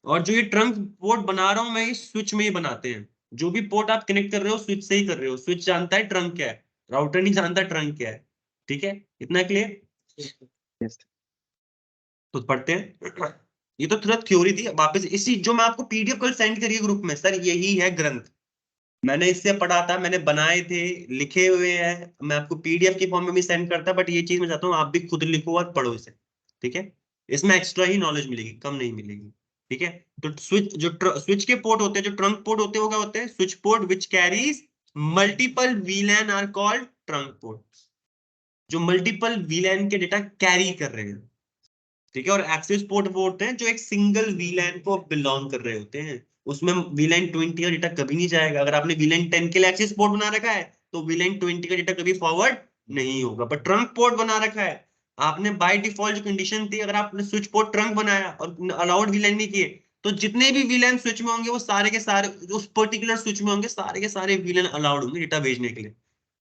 और जो ये ट्रंक पोर्ट बना रहा हूं मैं इस स्विच में ही बनाते हैं, जो भी पोर्ट आप कनेक्ट कर रहे हो स्विच से ही कर रहे हो, स्विच जानता है ट्रंक क्या है, राउटर नहीं जानता ट्रंक क्या है। ठीक है, इतना क्लियर। यस तो पढ़ते हैं। ये तो थोड़ा थ्योरी थी, वापस इसी जो मैं आपको PDF कल सेंड करिए ग्रुप में, सर यही है ग्रंथ, मैंने इससे पढ़ा था, मैंने बनाए थे, लिखे हुए हैं, मैं आपको PDF के फॉर्म में भी सेंड करता, बट ये चीज मैं चाहता हूँ आप भी खुद लिखो और पढ़ो इसे। ठीक है, इसमें एक्स्ट्रा ही नॉलेज मिलेगी, कम नहीं मिलेगी। ठीक है, तो स्विच के पोर्ट होते हैं, जो ट्रंक पोर्ट होते हैं वो क्या होते हैं, switch port which carries multiple VLAN are called trunk port, जो मल्टीपल VLAN के डेटा कैरी कर रहे हैं। ठीक है, और एक्सेस पोर्ट वो होते हैं जो एक सिंगल VLAN को बिलोंग कर रहे होते हैं, उसमें VLAN 20 का डेटा कभी नहीं जाएगा। अगर आपने VLAN 10 के लिए एक्सेस पोर्ट बना रखा है तो VLAN 20 का डेटा कभी फॉरवर्ड नहीं होगा। बट ट्रंक पोर्ट बना रखा है आपने, बाय डिफॉल्ट जो कंडीशन थी, अगर आपने स्विच पोर्ट ट्रंक बनाया और अलाउड वीलैन नहीं किए, तो जितने भी वीलैन स्विच में होंगे वो सारे के सारे उस पर्टिकुलर स्विच में होंगे, सारे के सारे वीलैन अलाउड होंगे डेटा भेजने के लिए।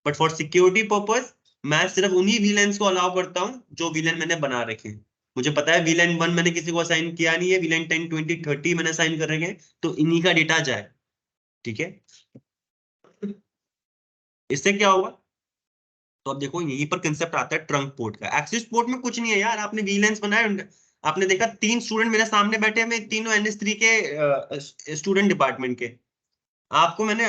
बट फॉर सिक्योरिटी पर्पस मैं सिर्फ उन्हीं वीलैंस को अलाउ करता हूँ जो वीलैन मैंने बना रखे हैं। मुझे पता है वीलैन 1 मैंने किसी को असाइन किया नहीं है, वीलैन 10 20 30 मैंने असाइन कर रखे हैं, तो इन्हीं का डेटा जाए। ठीक है, इससे क्या होगा, तो अब देखो यहीं पर कंसेप्ट आता है ट्रंक पोर्ट का। एक्सेस पोर्ट में कुछ नहीं है यार, आपने वीलैंस बनाए, आपने देखा 3 स्टूडेंट मेरे सामने बैठे हैं, तीनों NS3 के स्टूडेंट डिपार्टमेंट के। आपको मैंने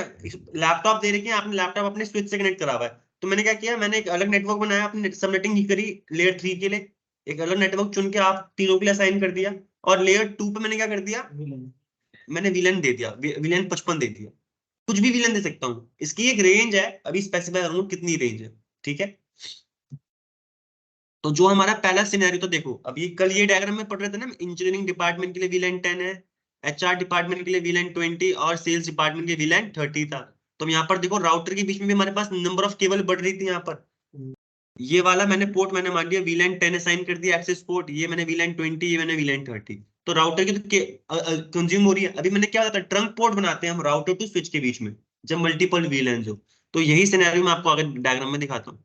लैपटॉप दे रखी है, आपने लैपटॉप अपने स्विच से कनेक्ट करा हुआ है, तो मैंने क्या किया, मैंने एक अलग नेटवर्क बनाया, अपने सबनेटिंग की करी लेयर 3 के लिए, एक अलग नेटवर्क चुन के आप तीनों के लिए असाइन कर दिया। और लेयर 2 पे मैंने क्या कर दिया, मैंने वीलन दे दिया, वीलन 55 दे दिया। कुछ भी वीलन दे सकता हूँ, इसकी एक रेंज है, अभी स्पेसिफाई करूंगा कितनी रेंज है। ठीक है, तो जो हमारा पहला सिनेरियो, तो देखो अभी कल ये डायग्राम में पढ़ रहे थे ना, इंजीनियरिंग डिपार्टमेंट के लिए वीलन 10 है, HR डिपार्टमेंट के लिए वीलन 20 और सेल्स डिपार्टमेंट के वीलन 30 था। तो यहाँ पर देखो राउटर के बीच में भी हमारे पास नंबर ऑफ केबल बढ़ रही थी। यहाँ पर ये वाला मैंने पोर्ट मैंने मान लिया वीलन 10 असाइन कर दिया एक्सेस पोर्ट, ये मैंने वीलन 20, ये मैंने वीलन 30। तो राउटर की तो कंज्यूम हो रही है। अभी मैंने क्या बताया, ट्रंक पोर्ट बनाते हैं हम राउटर टू स्विच के बीच में जब मल्टीपल वीलन हो। तो यही सिनेरियो मैं आपको आगे डायग्राम में दिखाता हूँ।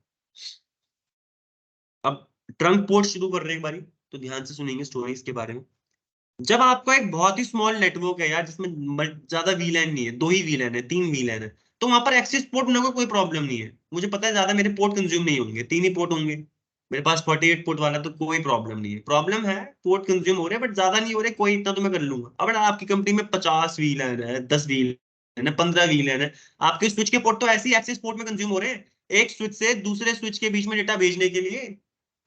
अब ट्रंक पोर्ट शुरू कर रहे हैं एक बारी, तो ध्यान से सुनेंगे स्टोरी इसके बारे में। जब आपका एक बहुत ही स्मॉल नेटवर्क है यार, जिसमें ज्यादा वीलैन नहीं है, 2 ही वीलैन है, 3 वीलैन है, तो वहां पर एक्सेस पोर्ट होने का कोई प्रॉब्लम नहीं है। मुझे पता है ज्यादा मेरे पोर्ट कंज्यूम नहीं होंगे, 3 ही पोर्ट होंगे मेरे पास, 48 पोर्ट वाला, तो कोई प्रॉब्लम नहीं है। प्रॉब्लम है पोर्ट कंज्यूम हो रहे हैं बट ज्यादा नहीं हो रहे, कोई इतना तो मैं कर लूंगा। अब आपकी कंपनी में 50 वीलैन है, 10 वीलैन है, 15 वीलैन है, आपके स्विच के पोर्ट तो ऐसे ही एक्सेस पोर्ट में कंज्यूम हो रहे हैं, एक स्विच से दूसरे स्विच के बीच में डेटा भेजने के लिए,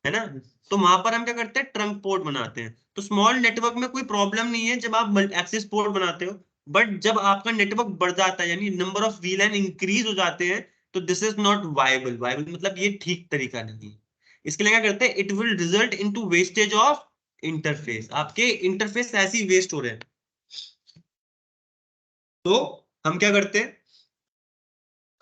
है ना। तो वहां पर हम क्या करते हैं, ट्रंक पोर्ट बनाते हैं। तो स्मॉल नेटवर्क में कोई प्रॉब्लम नहीं है जब आप एक्सेस पोर्ट बनाते हो, बट जब आपका नेटवर्क बढ़ जाता है, यानी नंबर ऑफ वीलैन इंक्रीज हो जाते हैं, तो this is not viable. Viable मतलब ये ठीक तरीका नहीं है। इसके लिए क्या करते हैं, it will result into wastage of interface, आपके इंटरफेस ऐसे ही वेस्ट हो रहे हैं। तो हम क्या करते हैं,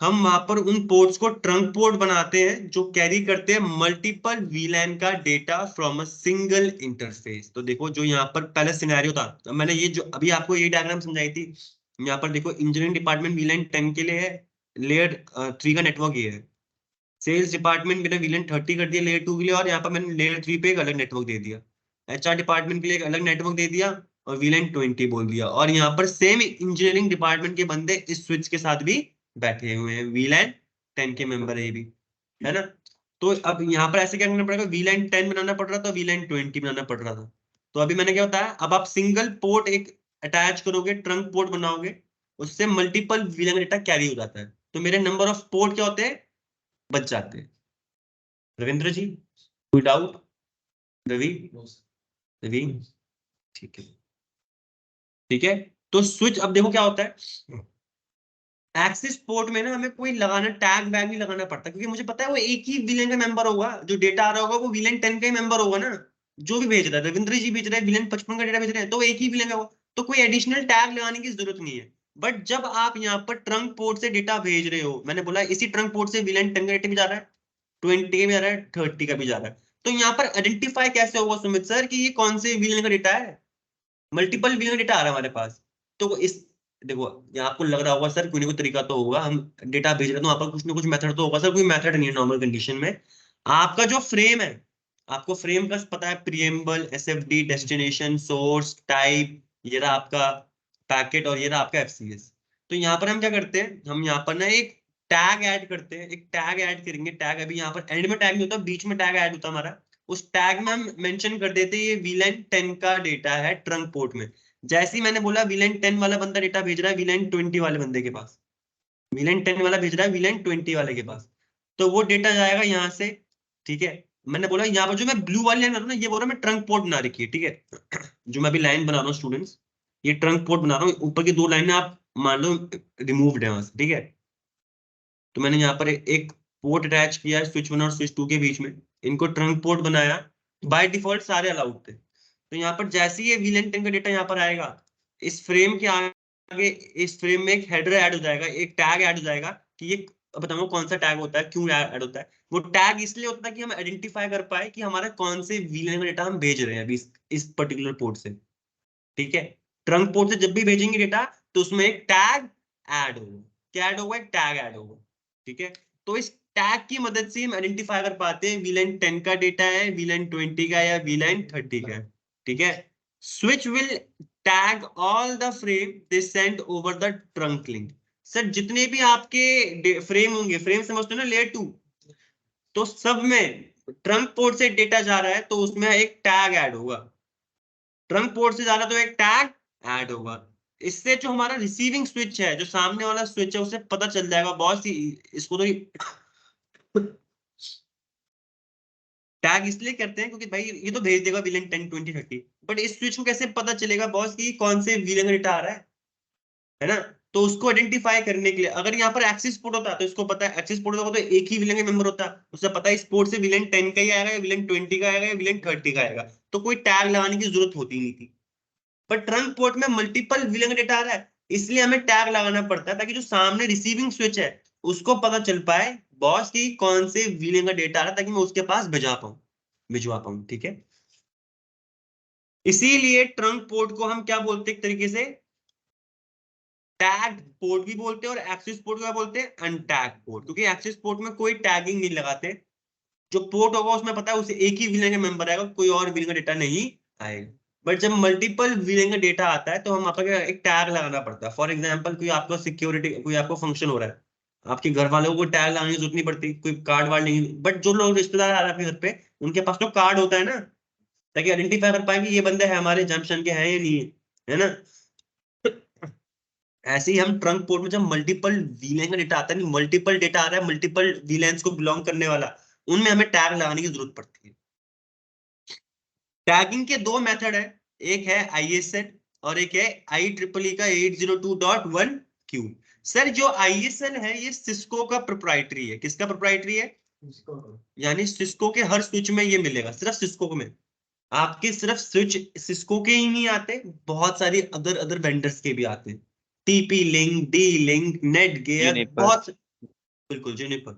हम वहां पर उन पोर्ट्स को ट्रंक पोर्ट बनाते हैं जो कैरी करते हैं मल्टीपल वीलैन का data from a single interface. तो देखो जो यहाँ पर पहले सिनेरियो था, तो मैंने ये जो अभी आपको ये डायग्राम समझाई थी, यहाँ पर देखो इंजीनियरिंग डिपार्टमेंट वीलैन 10 के लिए है, लेयर 3 का नेटवर्क ये है। सेल्स डिपार्टमेंट मैंने वीलैन 30 कर दिया लेयर 2 के लिए, और यहाँ पर मैंने लेयर 3 पे एक अलग नेटवर्क दे दिया। HR डिपार्टमेंट के लिए एक अलग नेटवर्क दे दिया और वीलैन 20 बोल दिया। और यहाँ पर सेम इंजीनियरिंग डिपार्टमेंट के बंदे इस स्विच के साथ भी बैठे हुए हैं, वीलैन 10 के मेंबर है ये भी, है ना। तो अब यहाँ पर ऐसे क्या करना पड़ेगा, वीलैन 10 बनाना पड़ रहा था, वीलैन 20 बनाना पड़ रहा था। तो अभी मैंने क्या बताया, अब आप सिंगल पोर्ट एक अटैच करोगे, ट्रंक पोर्ट बनाओगे, उससे मल्टीपल वीलैन डेटा कैरी हो जाता है, तो मेरे नंबर ऑफ पोर्ट क्या होते हैं, बच जाते हैं। रविंद्र जी कोई डाउट? रवि, रवि, ठीक है, ठीक है। तो स्विच, अब देखो क्या होता है, एक्सेस पोर्ट में ना हमें कोई लगाना टैग वैग नहीं लगाना पड़ता, क्योंकि मुझे पता है वो एक ही विलेन का मेंबर होगा, जो डेटा आ रहा होगा वो विलेन 10 का ही मेंबर होगा ना। जो भी भेज रहा है, रविंद्र जी भेज रहे हैं विलेन 55 का डेटा भेज रहे हैं, तो एक ही विलेन का होगा, तो कोई एडिशनल टैग लगाने की जरूरत नहीं है। बट जब आप यहाँ पर ट्रंक पोर्ट से डेटा भेज रहे हो, मैंने बोला इसी ट्रंक पोर्ट से विलेन 10 का डेटा भी जा रहा है, 20 का भी जा रहा है, 30 का भी जा रहा है, तो यहाँ पर आइडेंटिफाई कैसे होगा सुमित सर कि ये कौन से विलेन का डेटा है? मल्टीपल व्यू डेटा आ रहा है हमारे पास। तो इस, देखो यहाँ आपको लग रहा होगा सर कोई ना कोई तरीका तो होगा, हम डेटा भेज रहे हैं तो वहां पर कुछ ना कुछ मेथड तो होगा। सर कोई मेथड नहीं है नॉर्मल कंडीशन में। आपका जो फ्रेम है, आपको फ्रेम का पता है, preamble, SFD, destination, source, type, ये रहा आपका पैकेट, और ये रहा आपका FCS। तो यहाँ पर हम क्या करते हैं, हम यहाँ पर ना एक टैग ऐड करते हैं, एक टैग ऐड करेंगे। टैग अभी यहाँ पर एंड में टैग नहीं होता, बीच में टैग ऐड होता है हमारा। उस टैग में हम मेंशन कर देते हैं ये वीलैन 10 का डेटा है ट्रंक पोर्ट में। जैसे ही मैंने बोला वीलैन 10 वाला बंदा डेटा भेज रहा है वीलैन 20 वाले बंदे के पास, वीलैन 10 वाला भेज रहा है वीलैन 20 वाले के पास, तो वो डेटा जाएगा यहाँ से। ठीक है, मैंने बोला यहाँ पर जो मैं ब्लू वाली लाइन बना रहा हूँ ना, ये बोल रहा मैं ट्रंक पोर्ट बना रखी है। ठीक है, जो मैं अभी लाइन बना रहा हूँ स्टूडेंट्स, ये ट्रंक पोर्ट बना रहा हूँ, ऊपर की 2 लाइनें आप मान लो रिमूव्ड है वहां से। ठीक है, तो मैंने यहाँ पर एक पोर्ट अटैच किया है स्विच 1 और स्विच 2 के बीच में, इनको ट्रंक पोर्ट बनाया। बाय डिफॉल्ट सारे अलाउड थे। तो यहाँ पर जैसे ही ये वीलैन 10 का डेटा यहाँ पर आएगा, इस फ्रेम के आगे, इस फ्रेम में एक हेडर ऐड हो जाएगा, एक टैग ऐड हो जाएगा कि ये अब बताऊंगा कौन सा टैग होता है, क्यों ऐड होता है। वो टैग इसलिए होता है कि हम आइडेंटिफाई कर पाए कि हमारा कौन से वीलन का डेटा हम भेज रहे हैं अभी इस पर्टिकुलर पोर्ट से, ठीक है। ट्रंक पोर्ट से जब भी भेजेंगे डेटा तो उसमें एक टैग ऐड होगा। क्या ऐड होगा? एक टैग ऐड होगा, ठीक है। तो इस टैग की मदद से हम आइडेंटिफाई कर पाते हैं वीलाइन 10 का डेटा है, वीलाइन 20 का, या वीलाइन 30 का है, ठीक है। Switch will tag all the frame they send over the trunk link. Sir जितने भी आपके फ्रेम होंगे, फ्रेम समझते हो ना, लेयर 2, तो सब में ट्रंक पोर्ट से डेटा जा रहा है तो उसमें एक टैग ऐड होगा। ट्रंक पोर्ट से जा रहा है तो एक टैग ऐड होगा। इससे जो हमारा रिसीविंग स्विच है, जो सामने वाला स्विच है, उसे पता चल जाएगा बॉस इसको तो टैग इसलिए करते हैं क्योंकि भाई ये तो भेज देगा विलन 10 20 30, बट इस स्विच को कैसे पता चलेगा बॉस कि कौन से विलन का डेटा आ रहा है ना। तो उसको आइडेंटिफाई करने के लिए अगर यहाँ पर एक्सिस पोर्ट होता तो इसको पता है, एक्सिस पोर्ट होता तो एक ही विलन का मेंबर होता, उसे पता है इस पोर्ट से विलन 10 का ही आएगा, या विलन 20 का आएगा, या विलन 30 का आएगा, तो कोई टैग लगाने की जरूरत होती नहीं थी। पर ट्रंक पोर्ट में मल्टीपल विलन का डेटा आ रहा है, इसलिए हमें टैग लगाना पड़ता है ताकि जो सामने रिसीविंग स्विच है उसको पता चल पाए बॉस की कौन से विलन का डेटा आ रहा है, ताकि मैं उसके पास भिजवा पाऊं, ठीक है। इसीलिए ट्रंक पोर्ट को हम क्या बोलते हैं एक तरीके से, टैग पोर्ट भी बोलते हैं, और एक्सिस पोर्ट क्या बोलते हैं, अनटैग पोर्ट, क्योंकि एक्सिस पोर्ट में कोई टैगिंग नहीं लगाते। जो पोर्ट होगा उसमें पता है उसे एक ही विलन का मेंबर आएगा, कोई और विलन का डेटा नहीं आएगा। बट जब मल्टीपल विलन का डेटा आता है तो हम आपको एक टैग लगाना पड़ता है। फॉर एग्जांपल कोई आपका सिक्योरिटी, कोई आपको फंक्शन हो रहा है, आपके घर वालों को टैग लगाने की जरूरत नहीं पड़ती, कोई कार्ड वार्ड नहीं, बट जो लोग रिश्तेदार आ रहे हैं आपके घर पे उनके पास तो कार्ड होता है ना, ताकि आइडेंटिफाई कर पाए कि ये बंदे है हमारे जंक्शन के हैं या नहीं है ना। ऐसे ही हम ट्रंक पोर्ट में जब मल्टीपल वीलेन का डेटा आता है, नहीं मल्टीपल डेटा आ रहा है, मल्टीपल वीलेंस को बिलोंग करने वाला, उनमें हमें टैग लगाने की जरूरत पड़ती है। टैगिंग के दो मेथड है, एक है ISL और एक है IEEE का 802.1Q। सर जो ISL है ये सिस्को का प्रोप्राइटरी है। किसका प्रोप्राइटरी है? यानी सिस्को के हर स्विच में ये मिलेगा, सिर्फ सिस्को में। आपके सिर्फ स्विच सिस्को के ही नहीं आते, बहुत सारी अदर अदर वेंडर्स के भी आते हैं। TP link, D link, net gear, Uniper. बिल्कुल जूनिपर,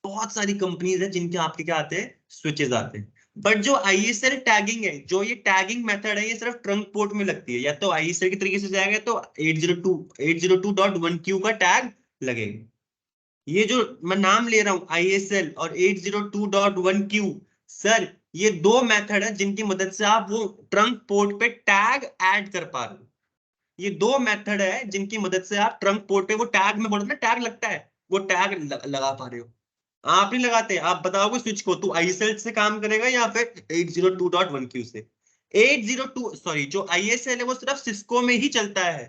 बहुत सारी कंपनीज है जिनके आपके क्या आते हैं, स्विचेस आते हैं। बट जो ISL टैगिंग है, जो ये टैगिंग मेथड है, ये सिर्फ ट्रंक पोर्ट में लगती है। या तो ISL की तरीके से जाएगा तो 802.1Q का टैग लगेगा। ये जो मैं नाम ले रहा हूं ISL और 802.1Q, सर ये दो मेथड है जिनकी मदद से आप वो ट्रंक पोर्ट पे टैग ऐड कर पा रहे हो। ये दो मेथड है जिनकी मदद से आप ट्रंक पोर्ट पे वो टैग में बोलते ना टैग लगता है, वो टैग लगा पा रहे हो। आप नहीं लगाते, आप बताओगे स्विच को तू ISL से काम करेगा या फिर 802.1Q से। 802 सॉरी, जो ISL है वो सिर्फ सिस्को में ही चलता है।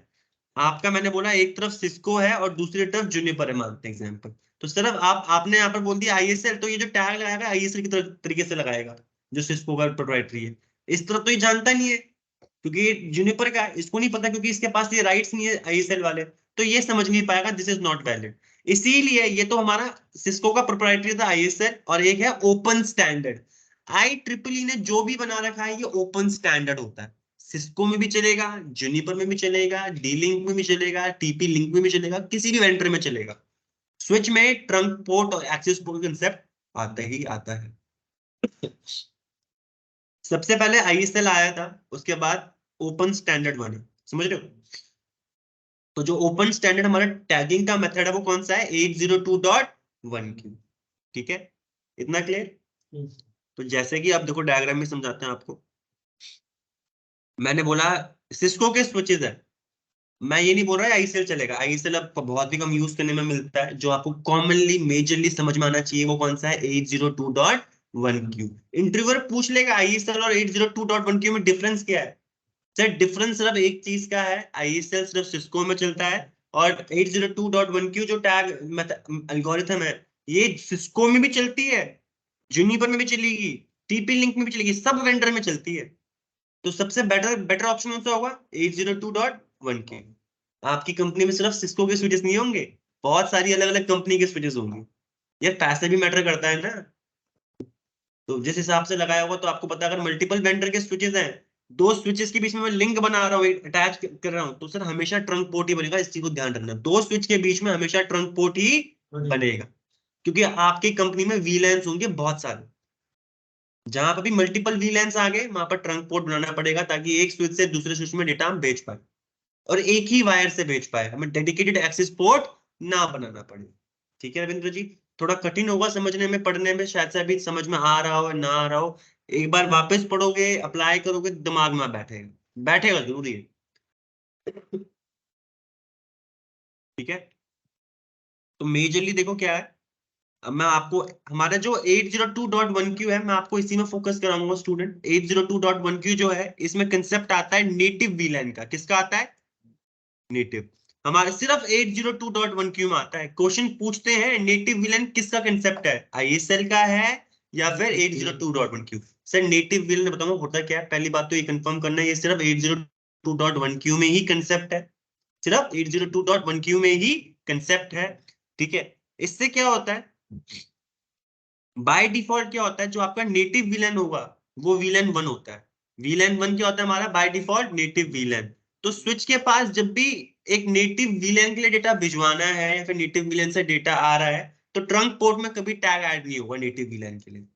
आपका मैंने बोला एक तरफ सिस्को है और दूसरी तरफ जूनिपर है, मानते हैं एग्जांपल। तो सिर्फ आपने यहाँ पर बोल दिया ISL, तो ये जो टैग लगाएगा ISL की तरीके से लगाएगा, जो सिस्को का प्रोप्राइटरी है। इस तरफ तो ये जानता नहीं है क्योंकि ये जूनिपर का है, इसको नहीं पता क्योंकि इसके पास ये राइट्स नहीं है ISL वाले, तो ये समझ नहीं पाएगा, दिस इज नॉट वैलिड। इसीलिए ये तो हमारा सिस्को का प्रोप्राइटरी था ISL, और एक है ओपन स्टैंडर्ड। IEEE ने जो भी बना रखा है ये ओपन स्टैंडर्ड होता है। सिस्को में भी चलेगा, जूनिपर में भी चलेगा, डी लिंक में भी चलेगा, TP लिंक में भी चलेगा, किसी भी वेंडर में चलेगा। स्विच में ट्रंक पोर्ट और एक्सेस पोर्ट कंसेप्ट आता ही आता है। सबसे पहले ISL आया था, उसके बाद ओपन स्टैंडर्ड बने, समझ रहे हो। तो जो ओपन स्टैंडर्ड हमारा टैगिंग का मेथड है वो कौन सा है, 802.1Q, ठीक है। इतना क्लियर। तो जैसे कि आप देखो डायग्राम में समझाते हैं आपको। मैंने बोला सिस्को के स्विचेस है, मैं ये नहीं बोल रहा है ISL चलेगा, ISL अब बहुत ही कम यूज करने में मिलता है। जो आपको कॉमनली मेजरली समझ में आना चाहिए वो कौन सा है, 802.1Q। इंटरव्यूअर पूछ लेगा ISL और 802.1Q में डिफरेंस क्या है। सर डिफरेंस सिर्फ एक चीज का है, ISL सिर्फ सिस्को में चलता है, और 802.1Q जो टैग एल्गोरिथम है ये सिस्को में भी चलती है, जूनिपर में भी चलेगी, TP लिंक में भी चलेगी, सब वेंडर में चलती है। तो सबसे बेटर ऑप्शन कौन सा होगा, 802.1Q। आपकी कंपनी में सिर्फ सिस्को के स्विचेस नहीं होंगे, बहुत सारी अलग अलग कंपनी के स्विचेस होंगे। यार पैसे भी मैटर करता है ना, तो जिस हिसाब से लगाया होगा तो आपको पता है अगर मल्टीपल वेंडर के स्विचेस हैं, दो स्विचेस के बीच में मैं लिंक बना रहा हूँ, अटैच कर रहा हूँ, तो सर हमेशा ट्रंक पोर्ट ही बनेगा। इस चीज को ध्यान रखना, दो स्विच के बीच में हमेशा ट्रंक पोर्ट ही बनेगा, क्योंकि आपकी कंपनी में वीलैंस होंगे बहुत सारे। जहां पर भी मल्टीपल वीलैंस आ गए वहां पर ट्रंक पोर्ट बनाना पड़ेगा, ताकि एक स्विच से दूसरे स्विच में डेटा हम भेज पाए और एक ही वायर से भेज पाए, हमें डेडिकेटेड एक्सेस पोर्ट ना बनाना पड़े। ठीक है रविंद्र जी, थोड़ा कठिन होगा समझने में, पढ़ने में, शायद से अभी समझ में आ रहा हो ना आ रहा हो, एक बार वापस पढ़ोगे, अप्लाई करोगे, दिमाग में बैठेगा, बैठेगा जरूरी है। ठीक है, तो मेजरली देखो क्या है, अब मैं आपको हमारा जो 802.1q है, मैं आपको इसी में फोकस कराऊंगा स्टूडेंट। 802.1q जो है, इसमें कंसेप्ट आता है नेटिव वीलैन का। किसका आता है? नेटिव। हमारे सिर्फ 802.1q में आता है। क्वेश्चन पूछते हैं नेटिव विलन किसका कंसेप्ट है, आईएसएल का है या फिर 802.1q? सर नेटिव विलन बताऊंगा होता क्या है। पहली बात तो ये कंफर्म करना है, ये सिर्फ 802.1q में ही कंसेप्ट है, सिर्फ 802.1q में ही कंसेप्ट है। ठीक है, इससे क्या होता है, बाय डिफॉल्ट क्या होता है, जो आपका नेटिव विलन होगा वो विलन 1 होता है। विलन 1 क्या होता है हमारा? By default native villain. तो स्विच के पास जब भी एक नेटिव विलन के लिए डेटा भिजवाना है या फिर नेटिव विलन से डेटा आ रहा है, तो ट्रंक पोर्ट में कभी टैग ऐड नहीं होगा नेटिव विलन के लिए।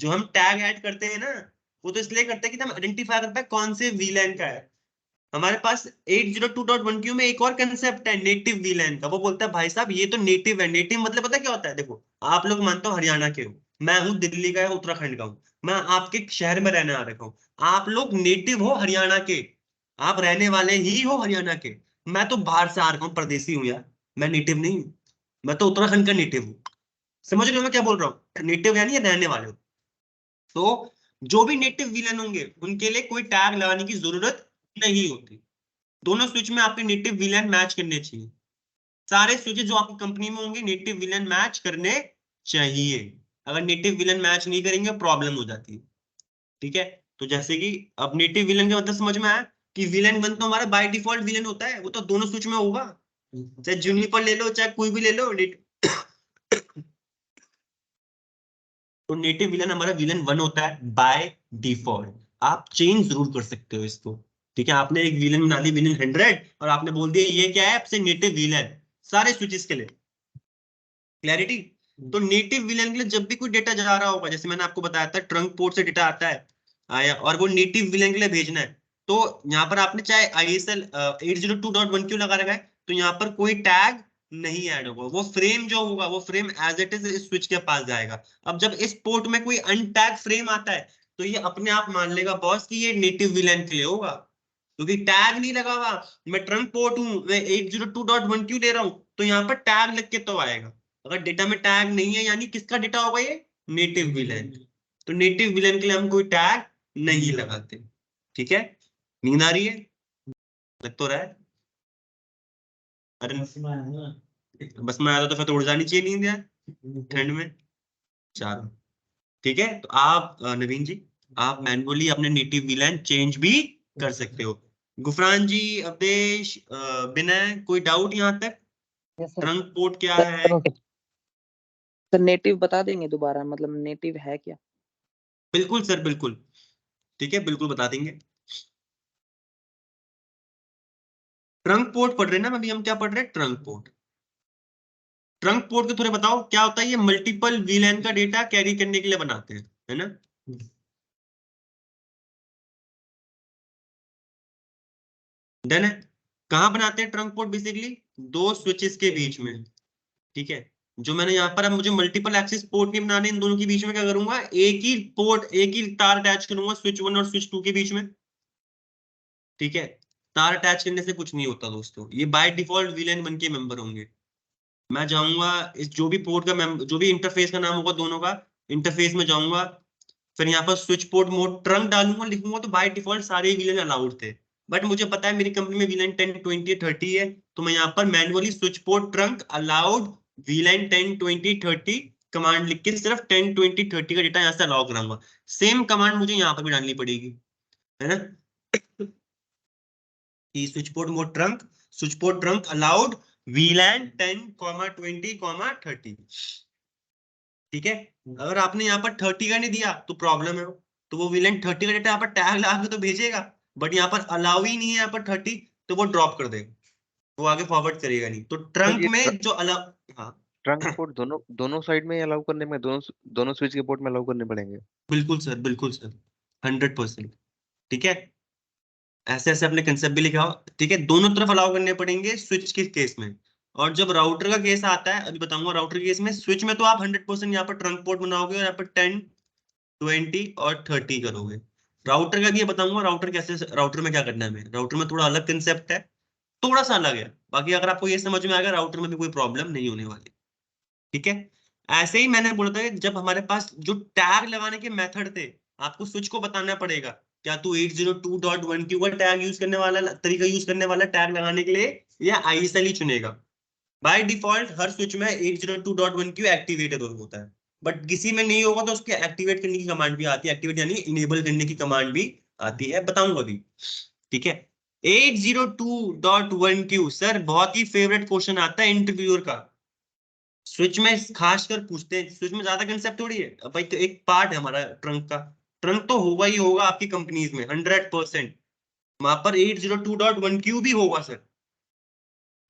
जो हम टैग ऐड करते हैं ना, वो तो इसलिए करते हैं कि हम आइडेंटिफाई कर पाए कौन से विलन का है। हमारे पास 802.1q में एक और कंसेप्ट है नेटिव वीलैन का। वो बोलता है भाई साहब ये तो नेटिव है। नेटिव मतलब पता क्या होता है? देखो, आप लोग मानते हो हरियाणा के हो, मैं हूं दिल्ली का, उत्तराखंड का हूं, मैं आपके शहर में रहने आ रखा हूं, आप लोग नेटिव हो हरियाणा के, आप रहने वाले ही हो हरियाणा के। मैं तो बाहर से आ रखा हूँ, परदेसी हूँ यार, मैं नेटिव नहीं हूँ, मैं तो उत्तराखंड का नेटिव हूँ। समझ रहे हो मैं क्या बोल रहा हूँ? नेटिव यानी रहने वाले हो। तो जो भी नेटिव विलन होंगे उनके लिए कोई टैग लगाने की जरूरत नहीं होती। दोनों स्विच में आपके नेटिव विलन मैच करने चाहिए। सारे स्विच जो आपकी कंपनी में होंगे नेटिव विलन मैच करने चाहिए। अगर नेटिव विलन मैच नहीं करेंगे प्रॉब्लम हो जाती है। ठीक है, तो जैसे कि अब नेटिव विलन का मतलब समझ में आया कि विलन 1 तो हमारा बाय डिफॉल्ट विलन होता है, वो तो दोनों स्विच में होगा, चाहे जूनिपर ले लो चाहे कोई भी ले लो। तो नेटिव विलन हमारा विलन 1 होता है बाय डिफॉल्ट। आप चेंज जरूर कर सकते हो इसको। ठीक है, आपने एक विलन बना ली विलन 100 और आपने बोल दिया ये क्या है, आपसे नेटिव विलन सारे स्विचेस के लिए। क्लैरिटी? तो नेटिव विलन के लिए जब भी कोई डेटा जा रहा होगा, जैसे मैंने आपको बताया था ट्रंक पोर्ट से डेटा आता है आया और वो नेटिव विलन के लिए भेजना है, तो यहाँ पर आपने चाहे आईएसएल 802.1q लगा रखा है, तो यहाँ पर कोई टैग नहीं ऐड होगा। वो फ्रेम जो होगा वो फ्रेम एज इट इज इस स्विच के पास जाएगा। अब जब इस पोर्ट में कोई अनटैग फ्रेम आता है, तो ये अपने आप मान लेगा बॉस कि ये नेटिव विलन के लिए होगा, क्योंकि टैग नहीं लगा हुआ। मैं ट्रंक पोर्ट हूं, मैं 802.1q ले रहा हूं, तो यहाँ पर टैग लग के तो आएगा। अगर डेटा में टैग नहीं है यानी किसका डेटा होगा ये? Native villain. तो नेटिव विलेन के लिए हम कोई टैग नहीं लगाते। ठीक है, नींद आ रही है? लग तो रहा है। अरे बस में आया तो फिर तो उड़ जानी चाहिए नींद यार ठंड में। चलो ठीक है, तो आप नवीन जी आप मैनुअली अपने नेटिव विलेन चेंज भी कर सकते हो। गुफरान जी, अवधेश, विनय, कोई डाउट यहाँ तक? ट्रंक पोर्ट क्या है? सर नेटिव बता देंगे दोबारा, मतलब नेटिव है क्या? बिल्कुल सर बिल्कुल, ठीक है बिल्कुल बता देंगे। ट्रंक पोर्ट पढ़ रहे हैं ना अभी हम, क्या पढ़ रहे हैं? Trunk port. ट्रंक पोर्ट के थोड़े बताओ क्या होता है। ये मल्टीपल वीलैन का डेटा कैरी करने के लिए बनाते हैं, है ना? डन है। कहाँ बनाते हैं ट्रंक पोर्ट? बेसिकली दो स्विचेस के बीच में। ठीक है, जो मैंने यहाँ पर, अब मुझे मल्टीपल एक्सिस पोर्ट नहीं बनाने, इन दोनों के बीच में क्या करूंगा, एक ही पोर्ट, एक ही तार अटैच करूंगा स्विच 1 और स्विच 2 के बीच में। ठीक है, तार अटैच करने से कुछ नहीं होता दोस्तों, ये बाय डिफॉल्ट वीलैन 1 के मेंबर होंगे। मैं जाऊंगा इस जो भी पोर्ट का जो भी इंटरफेस का नाम होगा दोनों का, इंटरफेस में जाऊंगा, फिर यहाँ पर स्विच पोर्ट मोड ट्रंक डालूंगा, लिखूंगा, तो बाय डिफॉल्ट सारे वीलन अलाउड थे। बट मुझे पता है मेरी कंपनी में वीलन 10 20 30 है, तो मैं यहाँ पर manually switch port trunk allowed VLAN 10 20 30 command लिख के सिर्फ 10 20 30 का डेटा यहाँ से अलाउ कराऊंगा। सेम कमांड मुझे यहाँ पर भी डालनी पड़ेगी, है ना? Switch port mode trunk, switch port trunk allowed VLAN 10, 20, 30। ठीक है, अगर आपने यहाँ पर 30 का नहीं दिया तो प्रॉब्लम है, तो वो VLAN 30 का डेटा यहाँ पर टैग लगा के तो भेजेगा, बट यहाँ पर अलाउ ही नहीं है यहाँ पर 30, तो वो ड्रॉप कर देगा, वो आगे फॉरवर्ड करेगा नहीं। तो सर ट्रंक ये में जो अलाउ, हाँ ट्रंक पोर्ट दोनों साइड में अलाउ करने में, दोनों स्विच के पोर्ट में अलाउ करने पड़ेंगे। बिल्कुल सर 100%। ठीक है, ऐसे ऐसे अपने कंसेप्ट भी लिखा हो। ठीक है, दोनों तरफ अलाउ करने पड़ेंगे स्विच के केस में। और जब राउटर का केस आता है, अभी बताऊंगा राउटर के केस में, स्विच में तो आप 100% यहाँ पर ट्रंक पोर्ट बनाओगे और यहाँ पर 10, 20 और 30 करोगे। राउटर का भी ये बताऊंगा, राउटर कैसे, राउटर में क्या करना है। राउटर में थोड़ा अलग कंसेप्ट है, थोड़ा सा अलग है। बाकी अगर आपको ये समझ में आएगा, राउटर में भी कोई प्रॉब्लम नहीं होने वाली। ठीक है, ऐसे ही मैंने बोला था कि जब हमारे पास जो टैग लगाने के मेथड थे, आपको स्विच को बताना पड़ेगा क्या तू 802.1q का टैग यूज करने वाला, तरीका यूज करने वाला टैग लगाने के लिए, या आईएसएल ही चुनेगा। बाय डिफॉल्ट हर स्विच में 802.1q एक्टिवेटेड होता है, बट किसी में नहीं होगा तो उसके एक्टिवेट करने की कमांड भी आती है, एक्टिवेट यानी इनेबल करने की कमांड भी आती है, बताऊंगा अभी। ठीक है, 802.1q सर बहुत ही फेवरेट क्वेश्चन आता है इंटरव्यूअर का। स्विच में खासकर पूछते हैं, स्विच में ज्यादा कंसेप्ट थोड़ी है भाई, तो एक पार्ट है हमारा ट्रंक का। ट्रंक तो होगा ही होगा आपकी कंपनीज में 100%। वहां पर 802.1q भी होगा सर,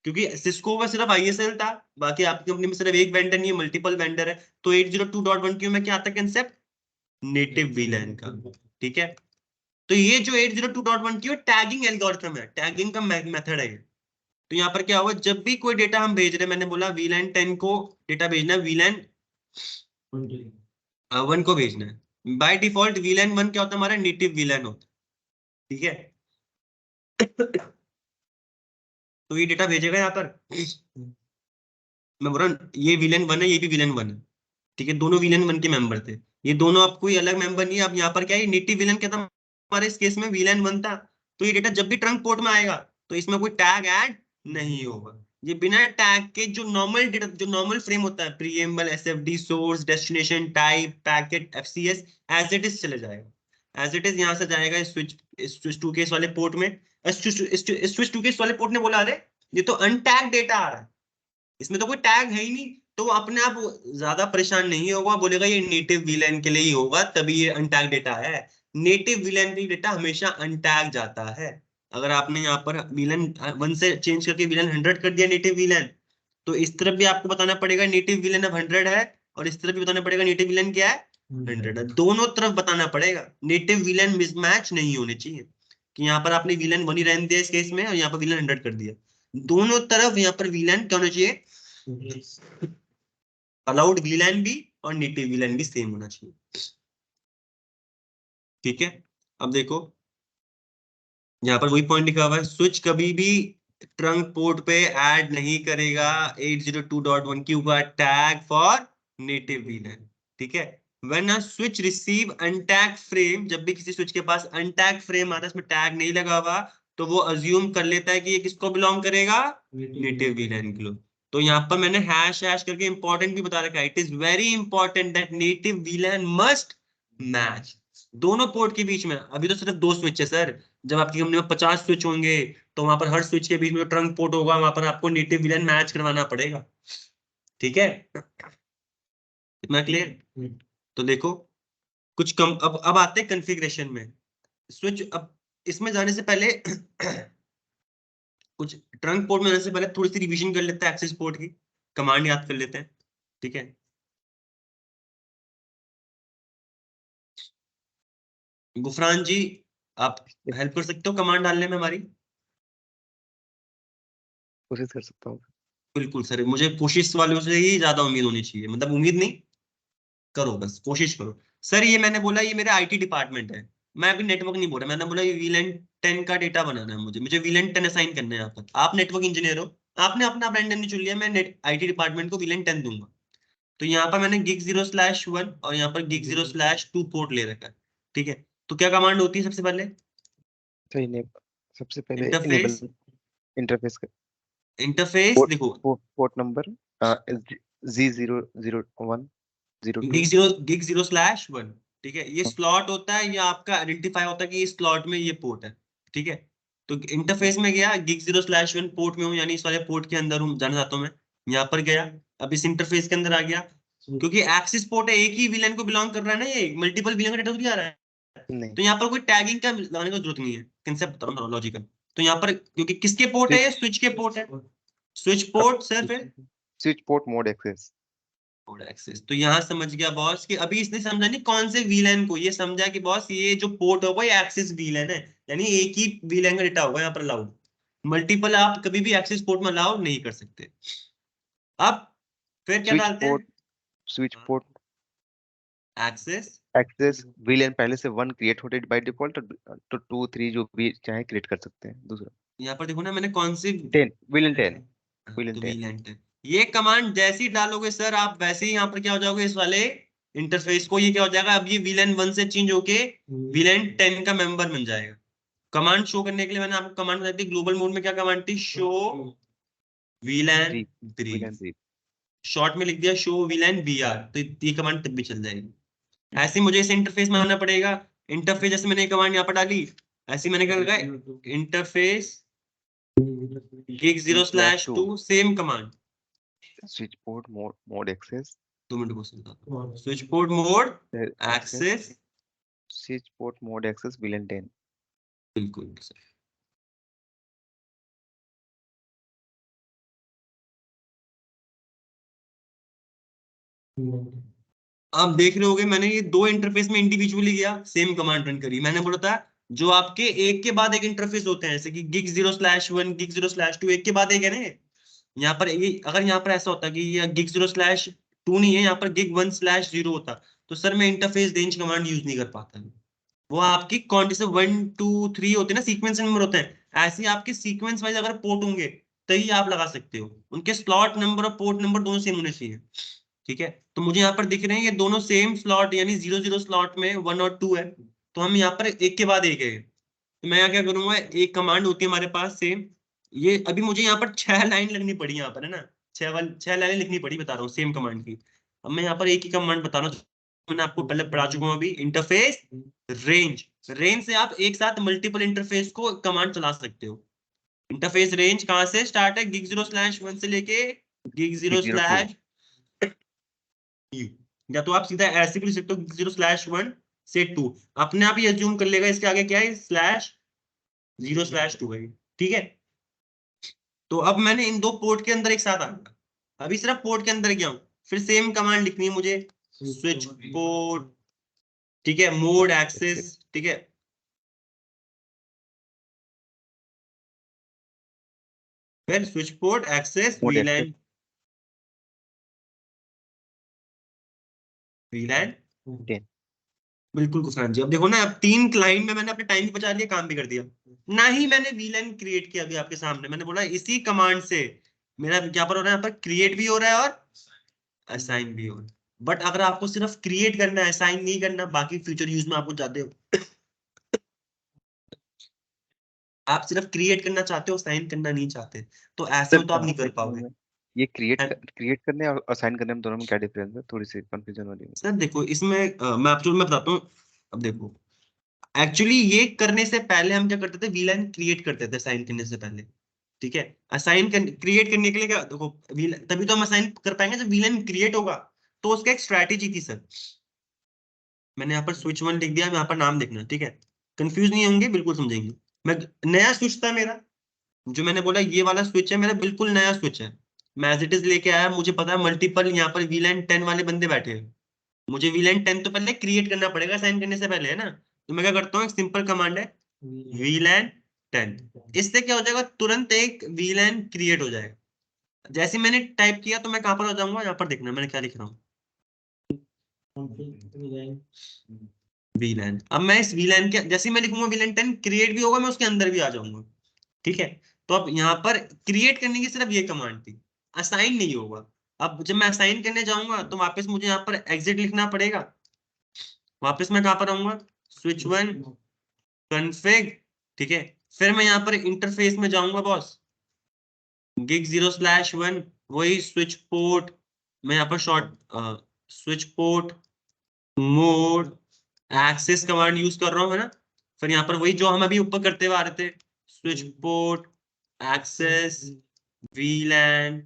क्योंकि सिस्को का सिर्फ आईएसएल था, बाकी आपकी कंपनी में सिर्फ एक वेंडर नहीं है, मल्टीपल वेंडर है। तो 802.1q में क्या आता है कंसेप्ट, नेटिव वीलैन का। ठीक है, तो ये जो 802.1q टैगिंग एल्गोरिथम है, टैगिंग का मेथड है। तो यहाँ पर क्या हुआ, जब भी कोई डेटा हम भेज रहे हैं, मैंने बोला VLAN 10 को डेटा भेजना है, VLAN 1 को भेजना है। बाय डिफॉल्ट VLAN 1 क्या होता है, हमारा नेटिव VLAN होता है। ठीक है, तो ये डेटा भेजेगा यहाँ पर, मैं बोल रहा हूँ ये VLAN 1 है, ये भी VLAN 1 है। ठीक है, दोनों VLAN 1 के मेंबर थे, ये दोनों अब कोई अलग मेंबर नहीं है। अब यहाँ पर क्या है, नेटिव VLAN क्या था हमारे इस केस में, VLAN 1 था। तो ये डेटा जब भी ट्रंक पोर्ट में आएगा तो इसमें कोई टैग ऐड नहीं होगा। ये बिना टैग के जो नॉर्मल डेटा, जो नॉर्मल फ्रेम होता है, preamble, SFD, source, destination, type, packet, FCS, as it is चले जाएगा। एज इट इज यहाँ से जाएगा स्विच टू केस वाले पोर्ट में। स्विच टू केस वाले पोर्ट ने बोला अरे ये तो अनटैग डेटा आ रहा है, इसमें तो कोई टैग है ही नहीं। तो वो अपने आप ज्यादा परेशान नहीं होगा, बोलेगा ये नेटिव VLAN के लिए ही होगा, तभी ये अनटैग डेटा है। नेटिव VLAN के डेटा हमेशा अनटैग जाता है। अगर आपने यहाँ पर VLAN 1 से चेंज करके VLAN 100 कर दिया नेटिव VLAN, तो इस तरफ भी आपको बताना पड़ेगा नेटिव VLAN अब 100 है, और इस तरफ भी बताना पड़ेगा नेटिव VLAN क्या है, 100 है। दोनों तरफ बताना पड़ेगा, नेटिव VLAN मिसमैच नहीं होने चाहिए कि यहाँ पर आपने VLAN 1 ही रहने दिया इस केस में और यहाँ पर VLAN 100 कर दिया। दोनों तरफ यहाँ पर VLAN क्या होना चाहिए, अलाउड VLAN भी और नेटिव VLAN भी सेम होना चाहिए। ठीक है, अब देखो यहाँ पर वही पॉइंट लिखा हुआ है, स्विच कभी भी ट्रंक पोर्ट पे ऐड नहीं करेगा 802.1q का टैग फॉर नेटिव VLAN। ठीक है, when a switch receive untag frame, जब भी किसी स्विच के पास अनटैग फ्रेम आता है, इसमें टैग नहीं लगा हुआ, तो वो अज्यूम कर लेता है कि ये किसको बिलोंग करेगा, नेटिव VLAN के लिए। तो यहाँ पर मैंने हैश हैश करके इंपॉर्टेंट भी बता रखा है, it is very important that native VLAN must match दोनों पोर्ट के बीच में। अभी तो सिर्फ 2 स्विच है सर, जब आपकी कंपनी में 50 स्विच होंगे तो वहां पर हर स्विच के बीच में जो ट्रंक पोर्ट होगा वहां पर आपको नेटिव VLAN मैच करवाना पड़ेगा। ठीक है, इतना क्लियर। तो देखो कुछ कम, अब आते हैं कॉन्फ़िगरेशन में। स्विच, अब इसमें जाने से पहले कुछ ट्रंक पोर्ट में जाने से पहले थोड़ी सी रिवीजन कर लेते हैं, एक्सेस पोर्ट की कमांड याद कर लेते हैं। ठीक है, गुफरान जी आप हेल्प कर सकते हो कमांड डालने में हमारी? कोशिश कर सकता हूँ। बिल्कुल सर, मुझे कोशिश वालों से ही ज्यादा उम्मीद होनी चाहिए, मतलब उम्मीद नहीं, करो बस कोशिश करो। सर ये मैंने बोला ये मेरा IT डिपार्टमेंट है, मैं अभी नेटवर्क नहीं बोल रहा, मैंने बोला ये VLAN 10 का डेटा बनाना है, मुझे VLAN 10 असाइन करना है यहाँ पर। आप नेटवर्क इंजीनियर हो, आपने अपना ब्रांड नहीं चुन लिया, मैं IT डिपार्टमेंट को VLAN 10 दूंगा। तो यहाँ पर मैंने gig 0/1 और यहाँ पर gig 0/2 पोर्ट ले रखा है। ठीक है, तो क्या कमांड होती है सबसे पहले, तो सबसे पहले इंटरफेस, इंटरफेस का इंटरफेस देखो पोर्ट नंबर G001 gig 0/1। ठीक है, ये स्लॉट होता है, ये आपका आइडेंटिफाई होता है कि ये स्लॉट में ये पोर्ट है। ठीक है, तो इंटरफेस में गया, gig 0/1 पोर्ट में हूँ, यानी इस वाले पोर्ट के अंदर हूँ, जाना चाहता हूँ मैं, यहाँ पर गया, अब इस इंटरफेस के अंदर आ गया, क्योंकि एक्सिस पोर्ट है, एक ही VLAN को बिलोंग कर रहा है ना, ये मल्टीपल VLAN का डेटा तो नहीं आ रहा है। नहीं तो यहाँ पर कोई टैगिंग का लगाने की जरूरत नहीं है, कंसेप्ट बता रहा हूँ लॉजिकल। तो यहाँ पर क्योंकि किसके पोर्ट है, ये स्विच के पोर्ट है, स्विच पोर्ट सर, फिर switch port mode access. Mode access. तो यहाँ समझ गया बॉस कि अभी इसने समझा नहीं कौन से वीलैन को, ये समझा कि बॉस ये जो पोर्ट होगा ये एक्सेस वीलैन है, यानी एक ही वीलैन का डेटा होगा यहाँ पर अलाउड, मल्टीपल आप कभी भी एक्सेस पोर्ट में अलाउ नहीं कर सकते। अब फिर क्या स्विच डालते पोर्ट, हैं? Switch port access access VLAN पहले से 1 क्रिएट होते बाय डिफॉल्ट, तो 2 3 जो भी चाहे क्रिएट कर सकते हैं। दूसरा यहाँ पर देखो ना मैंने कौन सी 10 वीलन 10 वीलन तो 10 वीलैन है। ये कमांड जैसे ही डालोगे सर आप वैसे ही यहाँ पर क्या हो जाओगे इस वाले इंटरफेस को, ये क्या हो जाएगा अब ये वीलैन 1 से चेंज होके वीलैन 10 का मेंबर बन जाएगा। कमांड शो करने के लिए मैंने आपको कमांड बताई थी ग्लोबल मोड में, क्या कमांड थी? Show वीलैन 3 VLAN brief, 3। शॉर्ट में लिख दिया शो वीलैन बीआर, तो ये कमांड तब भी चल जाएगी। ऐसे ही मुझे इसे इंटरफेस में आना पड़ेगा। इंटरफेस जैसे मैंने कमांड यहाँ पर डाली, ऐसे मैंने क्या लगा interface gig 0/2 same command. Switch port mode access 2 minute को समझाता हूँ। Switch port mode access, switch port mode access VLAN 10। बिल्कुल सर। आप देख रहे होगे मैंने ये दो इंटरफेस में इंडिविजुअली गया, सेम कमांड रन करी। मैंने बोला था जो आपके एक के बाद एक इंटरफेस होते हैं, जैसे कि gig 0/1 gig 0/2 एक के बाद एक है ना, यहाँ पर ये अगर यहाँ पर ऐसा होता कि ये gig 0/2 नहीं है, यहाँ पर gig 1/0 होता, तो सर मैं इंटरफेस रेंज कमांड यूज नहीं कर पाता। वो आपकी कौन से 1 2 3 होते हैं ना, सीक्वेंस नंबर होते हैं, ऐसे ही आपके सीक्वेंस वाइज अगर पोर्ट होंगे तभी आप लगा सकते हो। उनके स्लॉट नंबर और पोर्ट नंबर दोनों सेम होने चाहिए, ठीक है? तो मुझे यहाँ पर दिख रहे हैं ये दोनों सेम स्लॉट, यानी 0 0 स्लॉट में 1 और 2 है, तो हम यहाँ पर एक के बाद एक है। तो मैं यहाँ क्या करूंगा, एक कमांड होती है हमारे पास सेम, ये अभी मुझे यहाँ पर 6 लाइन लगनी पड़ी, यहाँ पर है ना 6 लाइनें लिखनी पड़ी, बता रहा हूँ सेम कमांड की। अब मैं यहाँ पर एक ही कमांड बता रहा हूँ, मैंने आपको पहले पढ़ा चुका हूँ अभी, इंटरफेस रेंज। रेंज से आप एक साथ मल्टीपल इंटरफेस को कमांड चला सकते हो। इंटरफेस रेंज कहाँ से स्टार्ट है? gig 0/1 से लेके gig 0/2, या तो आप सीधा ऐसे भी लिख सकते हो 0/1 से 2, अपने आप ही अज्यूम कर लेगा इसके आगे क्या है /0/2 है, ठीक है? तो अब मैंने इन दो पोर्ट के अंदर एक साथ आ गया, अभी सिर्फ पोर्ट के अंदर गया हूं, फिर सेम कमांड लिखनी है मुझे, स्विच पोर्ट, ठीक है, मोड एक्सेस, ठीक है, फिर switch port access VLAN VLAN 10। बिल्कुल कुफरान जी। अब देखो ना, अब 3 लाइन में मैंने अपने टाइम भी बचा लिया, काम भी कर दिया, ना ही मैंने वीलैन क्रिएट किया अभी आपके सामने। मैंने बोला इसी कमांड से मेरा क्या पर हो रहा है, यहाँ पर क्रिएट भी हो रहा है और असाइन भी हो रहा है। बट अगर आपको सिर्फ क्रिएट करना है, असाइन नहीं करना, बाकी फ्यूचर यूज में आपको जाते हो, आप सिर्फ क्रिएट करना चाहते हो, साइन करना नहीं चाहते, तो ऐसे में तो आप नहीं कर पाओगे। ये क्रिएट करने और असाइन करने में दोनों में क्या डिफरेंस है? थोड़ी सी कंफ्यूजन हो रही है। सर देखो इसमें मैं बताता हूँ। अब देखो एक्चुअली ये करने से पहले हम क्या करते थे, वीलैन क्रिएट करते थे साइन करने से पहले, ठीक है? असाइन क्रिएट करने के लिए क्या देखो, तभी तो हम असाइन कर पाएंगे जब वीलैन क्रिएट होगा। तो उसका एक स्ट्रैटेजी थी सर, मैंने यहाँ पर स्विच 1 लिख दिया, यहाँ पर नाम देखना, ठीक है? कंफ्यूज नहीं होंगे, बिल्कुल समझेंगे। मैं नया स्विच था मेरा, जो मैंने बोला ये वाला स्विच है मेरा, बिल्कुल नया स्विच है, मैं एज इट इज लेके आया। मुझे पता है मल्टीपल यहाँ पर वीलैन 10 वाले बंदे बैठे हैं, मुझे वीलैन 10 तो पहले क्रिएट करना पड़ेगा साइन करने से पहले, है ना? तो मैं क्या करता हूँ, एक सिंपल कमांड है वीलैन 10, इससे क्या हो जाएगा, तुरंत एक वीलैन क्रिएट हो जाएगा। जैसे मैंने टाइप किया तो मैं कहां पर हो जाऊंगा, यहाँ पर देखना मैंने क्या लिख रहा हूँ, वीलैन। अब मैं इस वीलैन के जैसे ही मैं लिखूंगा वीलैन 10 क्रिएट भी होगा, मैं उसके अंदर भी आ जाऊंगा, ठीक है? तो अब यहाँ पर क्रिएट करने की सिर्फ ये कमांड थी, असाइन नहीं होगा। अब जब मैं असाइन करने जाऊंगा तो वापस मुझे यहाँ पर एग्जिट लिखना पड़ेगा, वापस मैं कहां पर आऊंगा, स्विच 1 कॉन्फ़िग, ठीक है? फिर मैं यहाँ पर इंटरफेस में जाऊंगा बॉस, gig 0/1 वही स्विच पोर्ट, मैं यहाँ पर short switch port mode access command use कर रहा हूँ, है ना? फिर यहाँ पर वही जो हम अभी ऊपर करते हुए आ रहे थे, स्विच पोर्ट एक्सेस वीलैन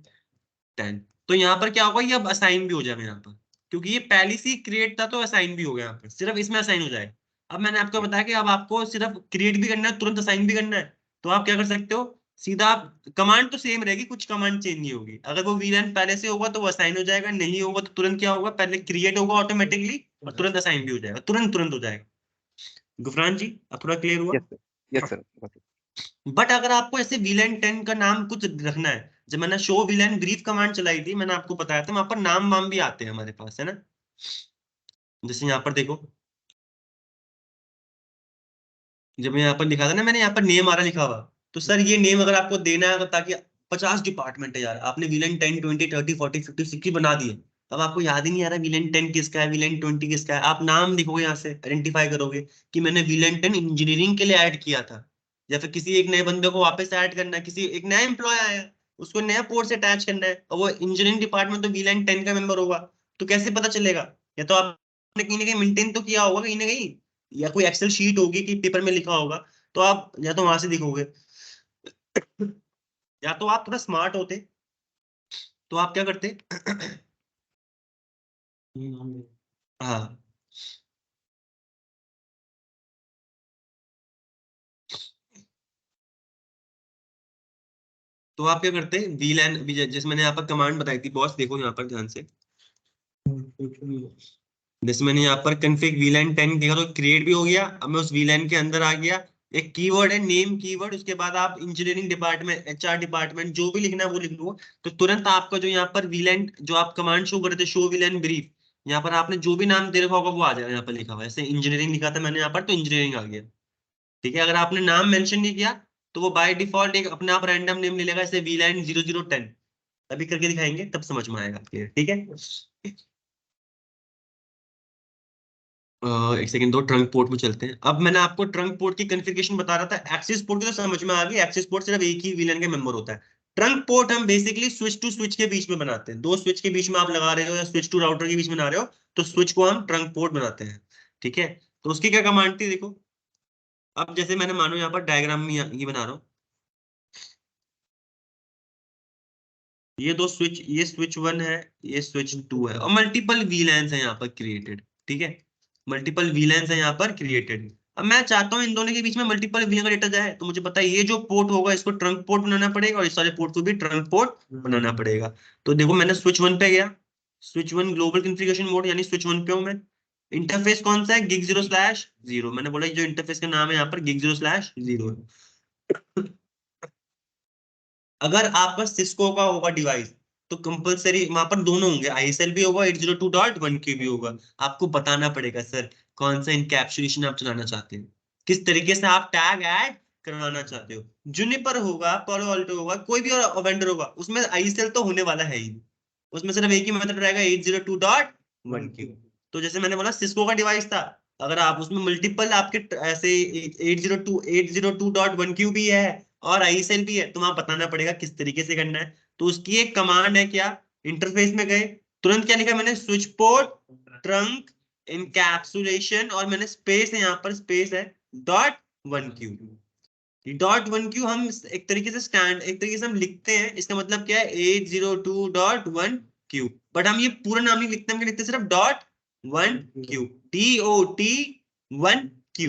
10। तो यहाँ पर क्या होगा, ये अब असाइन भी हो जाएगा यहाँ पर, क्योंकि ये पहले से क्रिएट था तो असाइन भी हो गया, यहाँ पर सिर्फ इसमें असाइन हो जाएगा। अब मैंने आपको बताया कि अब आपको सिर्फ क्रिएट भी करना है, तुरंत असाइन भी करना है, तो आप क्या कर सकते हो, सीधा कमांड तो सेम रहेगी, कुछ कमांड चेंज नहीं होगी। अगर वो वीलैन पहले से होगा तो वो असाइन हो जाएगा, नहीं होगा तो तुरंत क्या होगा, पहले क्रिएट होगा ऑटोमेटिकली और तुरंत असाइन भी हो जाएगा, तुरंत तुरंत हो जाएगा। गुफरान जी अब थोड़ा क्लियर हुआ? Yes sir, yes sir. But अगर आपको ऐसे वीलैन 10 का नाम कुछ रखना है, जब मैंने शो वीलैन ब्रीफ कमांड चलाई थी, मैंने आपको बताया था वहां पर नाम वाम भी आते हैं हमारे पास, है ना। जैसे यहाँ पर देखो, जब मैं यहाँ पर लिखा था ना, मैंने यहाँ पर नेम आ रहा लिखा हुआ, तो सर ये नेम अगर आपको देना है ताकि 50 डिपार्टमेंट है यार, आपने वीलन 10 20 30 40 50 60 बना दिए, अब आपको याद ही नहीं आ रहा वीलन 10 किसका है, वीलन 20 किसका है, आप नाम लिखोगे यहाँ से आइडेंटिफाई करोगे कि मैंने वीलन 10 इंजीनियरिंग के लिए ऐड किया था, या फिर किसी एक नए बंदे को वापस ऐड करना है, किसी एक नया एम्प्लॉय आया उसको नया पोर्ट से अटैच करना है और वो इंजीनियरिंग डिपार्टमेंट तो वीलन 10 का मेंबर होगा, तो कैसे पता चलेगा? या तो आपने कहीं ना कहीं मेंटेन तो किया होगा कहीं ना कहीं, या कोई एक्सेल शीट होगी कि पेपर में लिखा होगा, तो आप या तो वहां से दिखोगे, या तो आप थोड़ा स्मार्ट होते तो आप क्या करते हाँ, तो आप क्या करते वीलैन, जैसे मैंने यहाँ पर कमांड बताई थी बॉस, देखो यहाँ पर ध्यान से, जैसे मैंने यहाँ पर कन्फिग वीलैन 10 देखा तो क्रिएट भी हो गया, अब मैं उस वीलैन के अंदर आ गया, एक कीवर्ड है नेम कीवर्ड, उसके बाद आप इंजीनियरिंग डिपार्टमेंट एचआर डिपार्टमेंट जो भी लिखना है वो लिख लो, तो तुरंत आपका जो यहाँ पर वीलैन जो आप कमांड शो कर रहे थे शो वीलैन ब्रीफ, यहाँ पर आपने जो भी नाम दे रखा होगा वो आ जाएगा, यहाँ पर लिखा हुआ है, जैसे इंजीनियरिंग लिखा था मैंने यहाँ पर तो इंजीनियरिंग आ गया, ठीक है। अगर आपने नाम मेंशन नहीं किया तो वो बाय डिफॉल्ट एक अपने आप रैंडम नेम ले लेगा, जैसे वीलैन 0010, अभी करके दिखाएंगे तब समझ में आएगा, ठीक है। एक सेकंड दो, ट्रंक पोर्ट में चलते हैं। अब मैंने आपको ट्रंक पोर्ट की कॉन्फ़िगरेशन बता रहा था, एक्सेस पोर्ट की तो समझ में आ गई, एक्सेस पोर्ट सिर्फ एक ही वीलन का मेंबर होता है। ट्रंक पोर्ट हम बेसिकली स्विच टू स्विच के बीच में बनाते हैं, दो स्विच के बीच में आप लगा रहे हो या स्विच टू राउटर के बीच में बना रहे हो तो स्विच को हम ट्रंक पोर्ट बनाते हैं, ठीक है। तो उसकी क्या कमांड थी देखो, अब जैसे मैंने मानो यहाँ पर डायग्राम में ये बना रहा हूँ, ये दो स्विच, ये स्विच 1 है, ये स्विच 2 है और मल्टीपल वीलैंस है यहाँ पर क्रिएटेड, ठीक है, मल्टीपल वीलैंस है यहाँ पर क्रिएटेड। अब मैं चाहता हूँ इन दोनों के बीच में मल्टीपल वीलैन का डेटा जाए, तो मुझे पता है ये जो पोर्ट होगा इसको ट्रंक पोर्ट बनाना पड़ेगा और इस वाले पोर्ट को भी ट्रंक पोर्ट बनाना पड़ेगा। तो देखो मैंने स्विच 1 पे गया, स्विच 1 ग्लोबल कॉन्फ़िगरेशन मोड यानी स्विच 1 पे हूँ मैं, इंटरफेस कौन सा है gig 0/0, मैंने बोला जो इंटरफेस का नाम है यहाँ पर gig 0/0 है। अगर आपका सिस्को का होगा डिवाइस तो कंपलसरी वहां पर दोनों होंगे, आईएसएल भी होगा 802.1q भी होगा, आपको बताना पड़ेगा सर कौन सा इनकैप्सुलेशन आप चलाना चाहते हैं, किस तरीके से आप टैग ऐड करवाना चाहते हो। जुनिपर होगा, पालो अल्टो होगा, कोई भी और वेंडर होगा, उसमें आईएसएल तो होने वाला है ही, उसमें सिर्फ एक ही मेथड रहेगा 802.1q। तो जैसे मैंने बोला सिस्को का डिवाइस था, अगर आप उसमें मल्टीपल आपके ऐसे 802.1q भी है और आईएसएल भी है तो वहां बताना पड़ेगा किस तरीके से करना है। तो उसकी एक कमांड है क्या, इंटरफेस में गए तुरंत क्या लिखा मैंने, स्विच पोर्ट ट्रंक इनकैप्सुलेशन और मैंने स्पेस है, यहाँ पर स्पेस है .1q। .1q हम एक तरीके से स्टैंड एक तरीके से हम लिखते हैं, इसका मतलब क्या है 802.1q, बट हम ये पूरा नाम नहीं लिखते, हम लिखते सिर्फ .1q, DOT1q।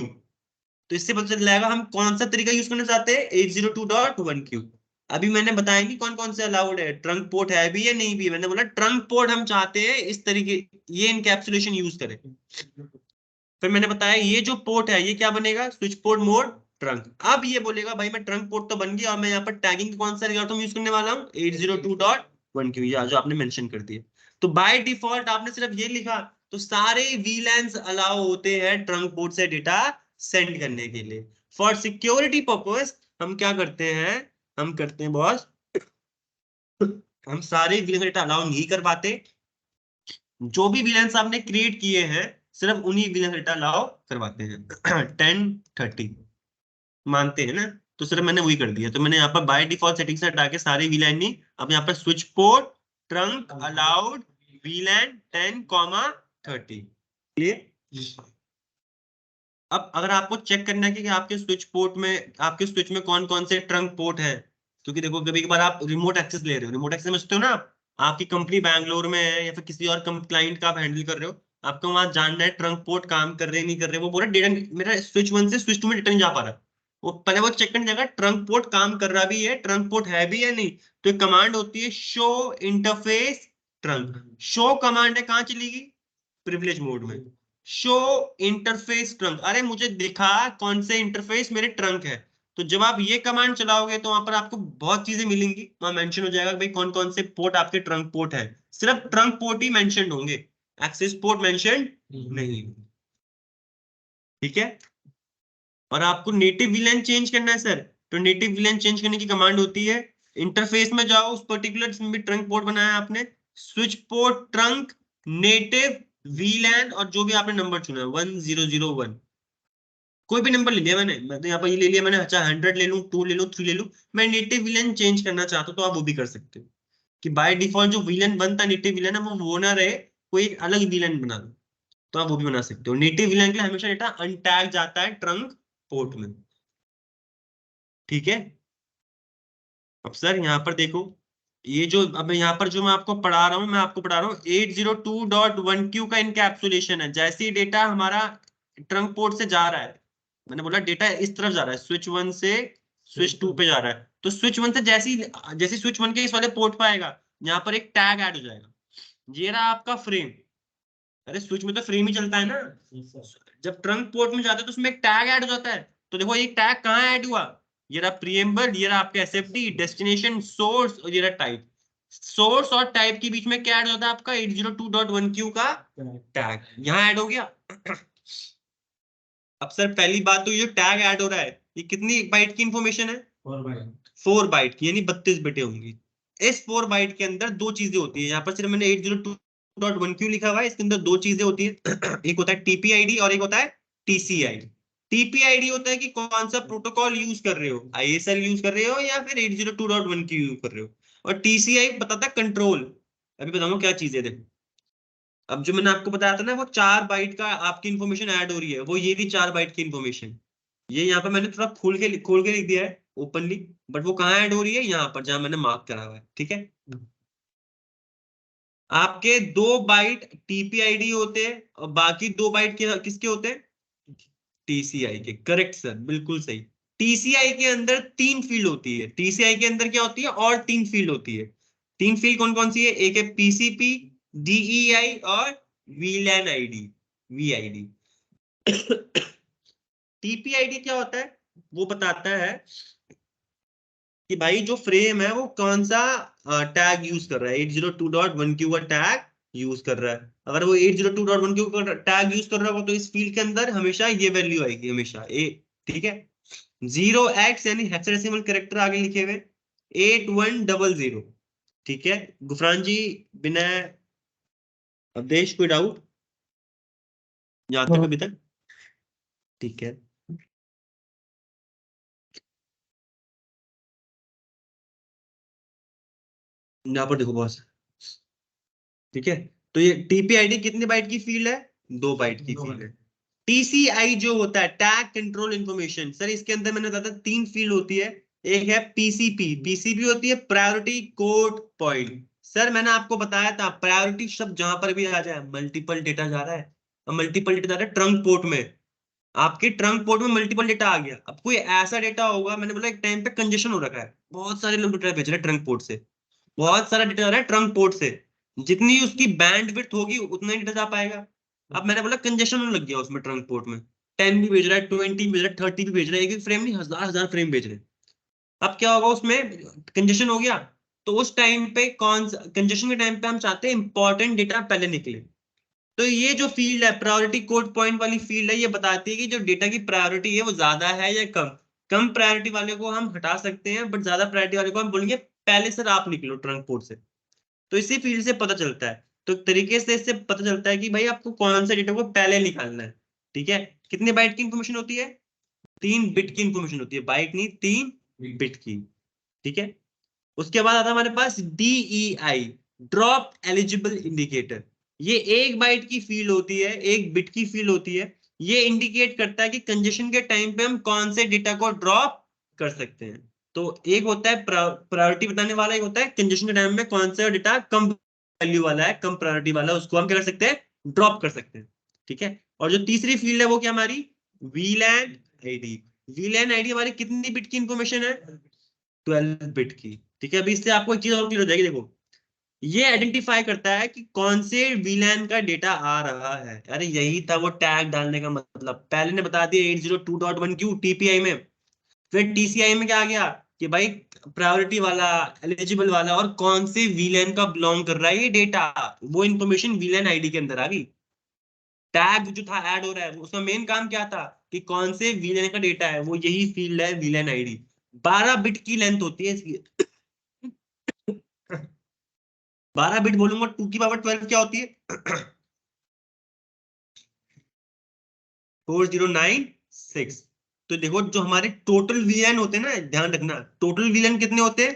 तो इससे पता चल जाएगा हम कौन सा तरीका यूज करना चाहते हैं 802.1q। अभी मैंने बताया कि कौन कौन से अलाउड है, ट्रंक पोर्ट है भी या नहीं भी, मैंने बोला ट्रंक पोर्ट हम चाहते हैं इस तरीके ये इनकैप्सुलेशन यूज करें। फिर मैंने बताया ये जो पोर्ट है ये क्या बनेगा, स्विच पोर्ट मोड ट्रंक। अब ये बोलेगा भाई मैं ट्रंक पोर्ट तो बन गया और मैं यहाँ पर टैगिंग कौन सा एल्गोरिथम यूज करने वाला हूँ 802.1q, या जो आपने मेंशन कर दिया। तो बाय डिफॉल्ट आपने सिर्फ ये लिखा तो सारे वीलैंस अलाउ होते हैं ट्रंक पोर्ट से डेटा सेंड करने के लिए। फॉर सिक्योरिटी पर्पस हम क्या करते हैं, हम करते हैं बॉस, हम सारे वीलैंस डेटा अलाउ नहीं कर पाते, जो भी विलेंस आपने क्रिएट किए हैं सिर्फ उन्हीं विलेंस डेटा अलाउ करवाते हैं। 1030 मानते हैं ना, तो सिर्फ मैंने वही कर दिया, तो मैंने यहाँ पर बाय डिफॉल्ट सेटिंग से हटा के सारे वीलैन नहीं, अब यहाँ पर switch port trunk allowed वीलैन 10,30 clear. अब अगर आपको चेक करना है कि आपके स्विच पोर्ट में आपके स्विच में कौन कौन से ट्रंक पोर्ट है, क्योंकि देखो कभी कभार आप रिमोट एक्सेस ले रहे हो, रिमोट एक्सेस समझते हो ना, आपकी कंपनी बैंगलोर में है या फिर किसी और क्लाइंट का आप हैंडल कर रहे हो, आपको वहां जानना है ट्रंक पोर्ट काम कर रहे नहीं कर रहे, वो बोल रहे डेटा मेरा स्विच 1 से स्विच 2 में डेटा नहीं जा पा रहा, वो पहले वो चेक करने जाएगा ट्रंक पोर्ट काम कर रहा भी है, ट्रंक पोर्ट है भी या नहीं। तो एक कमांड होती है show interface trunk. Show command है कहाँ चलेगी, प्रिविलेज मोड में। शो इंटरफेस ट्रंक, अरे मुझे दिखा कौन से इंटरफेस मेरे ट्रंक है। तो जब आप ये कमांड चलाओगे तो वहां पर आपको बहुत चीजें मिलेंगी, वहां मेंशन हो जाएगा भाई कौन कौन से पोर्ट आपके ट्रंक पोर्ट है। सिर्फ ट्रंक पोर्ट ही मेंशन होंगे, एक्सेस पोर्ट मेंशन नहीं। ठीक है। और आपको नेटिव वीलैन चेंज करना है सर, तो नेटिव वीलैन चेंज करने की कमांड होती है इंटरफेस में जाओ, उस पर्टिकुलर जिसमें भी ट्रंक पोर्ट बनाया आपने, स्विच पोर्ट ट्रंक नेटिव वीलैन, और जो भी आपने नंबर चुना है 1001, कोई भी नंबर ले लिया मैंने, मैं तो यहाँ पर ये ले लिया मैंने, अच्छा 100 ले लूँ, 2 ले लूँ, 3 ले लूँ। मैं नेटिव वीलैन चेंज करना चाहता हूँ तो आप वो भी कर सकते हो, कि बाय डिफॉल्ट जो वीलैन बनता है नेटिव वीलैन है वो ना रहे, कोई एक अलग वीलैन बना दो, तो आप वो भी बना सकते हो। नेटिव वीलैन के लिए हमेशा डेटा अनटैग जाता है ट्रंक पोर्ट में। ठीक है। अब सर यहाँ पर देखो, ये जो अब यहाँ पर जो मैं आपको पढ़ा रहा हूँ, मैं आपको पढ़ा रहा हूँ 802.1q का इनकैप्सुलेशन है। जैसे ही डेटा हमारा ट्रंक पोर्ट से जा रहा है, मैंने बोला डेटा इस तरफ जा रहा है, स्विच 1 से स्विच 2 पे जा रहा है, तो स्विच 1 से जैसे स्विच 1 के इस वाले पोर्ट पे आएगा, यहाँ पर एक टैग ऐड हो जाएगा, ये रहा आपका फ्रेम। अरे स्विच में तो फ्रेम ही चलता है ना, जब ट्रंक पोर्ट में जाते हैं तो उसमें एक टैग ऐड हो जाता है। तो देखो ये टैग कहाँ ऐड हुआ, ये रहा प्रीएम्बल, ये रहा आपका एसएफडी, डेस्टिनेशन, सोर्स, और ये रहा टाइप। सोर्स और टाइप के बीच में क्या ऐड होता है आपका 802.1q का टैग, यहाँ ऐड हो गया। अब सर पहली बात तो ये जो टैग ऐड हो रहा है ये कितनी बाइट की इंफॉर्मेशन है, 4 बाइट की, यानी 32 बिटें होंगी। इस 4 बाइट के अंदर दो चीजें होती है, यहाँ पर सिर्फ मैंने 802.1q लिखा हुआ है, इसके अंदर दो चीजें होती है एक होता है टीपीआईडी और एक होता है टीसीआई। टीपीआईडी होता है कि कौन सा प्रोटोकॉल यूज कर रहे हो, आईएसएल यूज कर रहे हो या फिर 802.1q यूज कर रहे हो, और टीसीआई बताता है कंट्रोल। अभी बताऊंगा क्या चीज है। देखो अब जो मैंने आपको बताया था ना वो 4 बाइट का आपकी इंफॉर्मेशन ऐड हो रही है, वो ये भी 4 बाइट की इंफॉर्मेशन, ये यहाँ पर मैंने थोड़ा खोल के लिख दिया है ओपनली, बट वो कहाँ ऐड हो रही है, यहाँ पर जहां मैंने मार्क करा हुआ है। ठीक है। आपके 2 बाइट टीपीआईडी होते हैं और बाकी 2 बाइट किसके होते हैं, टीसीआई के। करेक्ट सर, बिल्कुल सही। टीसीआई के अंदर 3 फील्ड होती है, टीसीआई के अंदर क्या होती है, और 3 फील्ड होती है। 3 फील्ड कौन कौन सी है, एक है पीसीपी, डीईआई और वीलैन आईडी, वीआईडी। टीपीआईडी क्या होता है, वो बताता है कि भाई जो फ्रेम है वो कौन सा टैग यूज कर रहा है, 802.1q का टैग यूज कर रहा है। अगर वो 802.1q का टैग यूज कर रहा होगा तो इस फील्ड के अंदर हमेशा ये वैल्यू आएगी, हमेशा ए। ठीक है। 0x यानी हेक्साडेसिमल कैरेक्टर आगे लिखे हुए 8100। ठीक है। गुफरान जी, विनय, अवधेश, कोई डाउट यहाँ तक अभी तक? ठीक है। यहाँ पर देखो बॉस। ठीक है। तो ये टीपीआईडी कितने बाइट की फील्ड है, 2 बाइट की फील्ड है। टीसीआई जो होता है टैग कंट्रोल इंफॉर्मेशन, सर इसके अंदर मैंने बताया 3 फील्ड होती है, एक है पीसीपी, पीसीपी होती है प्रायोरिटी कोड पॉइंट। सर मैंने आपको बताया था प्रायोरिटी शब्द जहां पर भी आ जाए, मल्टीपल डेटा जा रहा है, मल्टीपल डेटा जा रहा है ट्रंक पोर्ट में, आपके ट्रंक पोर्ट में मल्टीपल डेटा आ गया। अब कोई ऐसा डेटा होगा, मैंने बोला एक टाइम पे कंजेशन हो रखा है, बहुत सारे लोग डेटा भेज रहे हैं ट्रंक पोर्ट से, बहुत सारा डेटा आ रहा है ट्रंक पोर्ट से, जितनी उसकी बैंडविड्थ होगी उतना ही डेटा जा पाएगा। अब मैंने बोला कंजेशन होने लग गया उसमें ट्रंक पोर्ट में, 10 भी भेज रहा है, 20 भी भेज रहा है, 30 भी भेज रहा है, एक एक फ्रेम नहीं, हजार हजार फ्रेम भेज रहे हैं। अब क्या होगा, उसमें कंजेशन हो गया, तो उस टाइम पे कौन सा कंजेशन के टाइम पे हम चाहते हैं इंपॉर्टेंट डेटा पहले निकले। तो ये जो फील्ड है प्रायोरिटी कोड पॉइंट वाली फील्ड है, ये बताती है कि जो डेटा की प्रायोरिटी है वो ज्यादा है या कम। कम प्रायोरिटी वाले को हम हटा सकते हैं, बट ज्यादा प्रायोरिटी वाले को हम बोलेंगे पहले सर आप निकलो ट्रंक पोर्ट से। तो इसी फील्ड से पता चलता है, तो तरीके से इससे पता चलता है कि भाई आपको कौन सा डेटा को पहले निकालना है। ठीक है। कितने बाइट की इंफॉर्मेशन होती है, 3 बिट की इंफॉर्मेशन होती है, बाइट नहीं 3 बिट की। ठीक है। उसके बाद आता है हमारे पास DEI, ड्रॉप एलिजिबल इंडिकेटर। ये 1 बाइट की फील्ड होती है, 1 बिट की फील्ड होती है, ये इंडिकेट करता है कि कंजेशन के टाइम पे हम कौन से डेटा को ड्रॉप कर सकते हैं। तो एक होता है प्रायोरिटी बताने वाला, एक होता है कंजेशन के टाइम में कौन सा डेटा कम वैल्यू वाला है, कम प्रायोरिटी वाला है, उसको हम क्या कर सकते हैं, ड्रॉप कर सकते हैं। ठीक है। और जो तीसरी फील्ड है वो क्या हमारी, वीलैन आईडी। VLAN आईडी हमारी कितनी बिट की इंफॉर्मेशन है? 12 बिट की। ठीक है, अभी इससे आपको एक चीज और क्लियर हो जाएगी। देखो, ये आइडेंटिफाई करता है कि कौन से VLAN का डेटा आ रहा है। अरे यही था वो टैग डालने का मतलब। पहले ने बता दिया 802.1 क्यों TPI में, फिर TCI में क्या आ गया कि भाई प्रायोरिटी वाला, एलिजिबल वाला, और कौन से VLAN का बिलोंग कर रहा है ये डेटा, वो इंफॉर्मेशन VLAN आईडी के अंदर आ गई। टैग जो था ऐड हो रहा है, उसका मेन काम क्या था कि कौन से VLAN का डेटा है, वो यही फील्ड है VLAN आईडी। 12 बिट की लेंथ होती है इसकी। 12 बिट बोलूंगा 2 की पावर 12 क्या होती है? 4096। तो देखो जो हमारे टोटल VLAN होते हैं ना, ध्यान रखना, टोटल VLAN कितने होते हैं?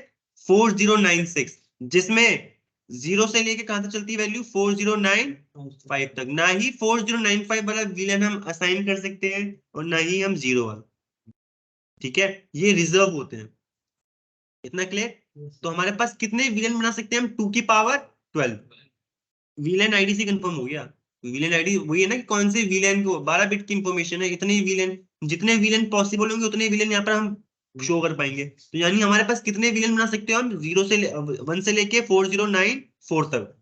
4096, जिसमें जीरो से लेके कहां तक चलती है वैल्यू? 4095 तक। ना ही 4095 वाला VLAN हम असाइन कर सकते हैं और ना ही हम जीरो वाला। ठीक है, ये रिजर्व होते हैं। इतना क्लियर? तो हमारे पास कितने VLAN बना सकते हैं हम? 2 की पावर 12। VLAN आईडी से कंफर्म हो गया। VLAN आईडी वही है ना कि कौन से VLAN को, 12 बिट की इंफॉर्मेशन है, इतने VLAN, जितने VLAN पॉसिबल होंगे उतने VLAN यहाँ पर हम शो कर पाएंगे। तो यानी हमारे पास कितने VLAN बना सकते हो हम? 1 से लेके 4094 तक।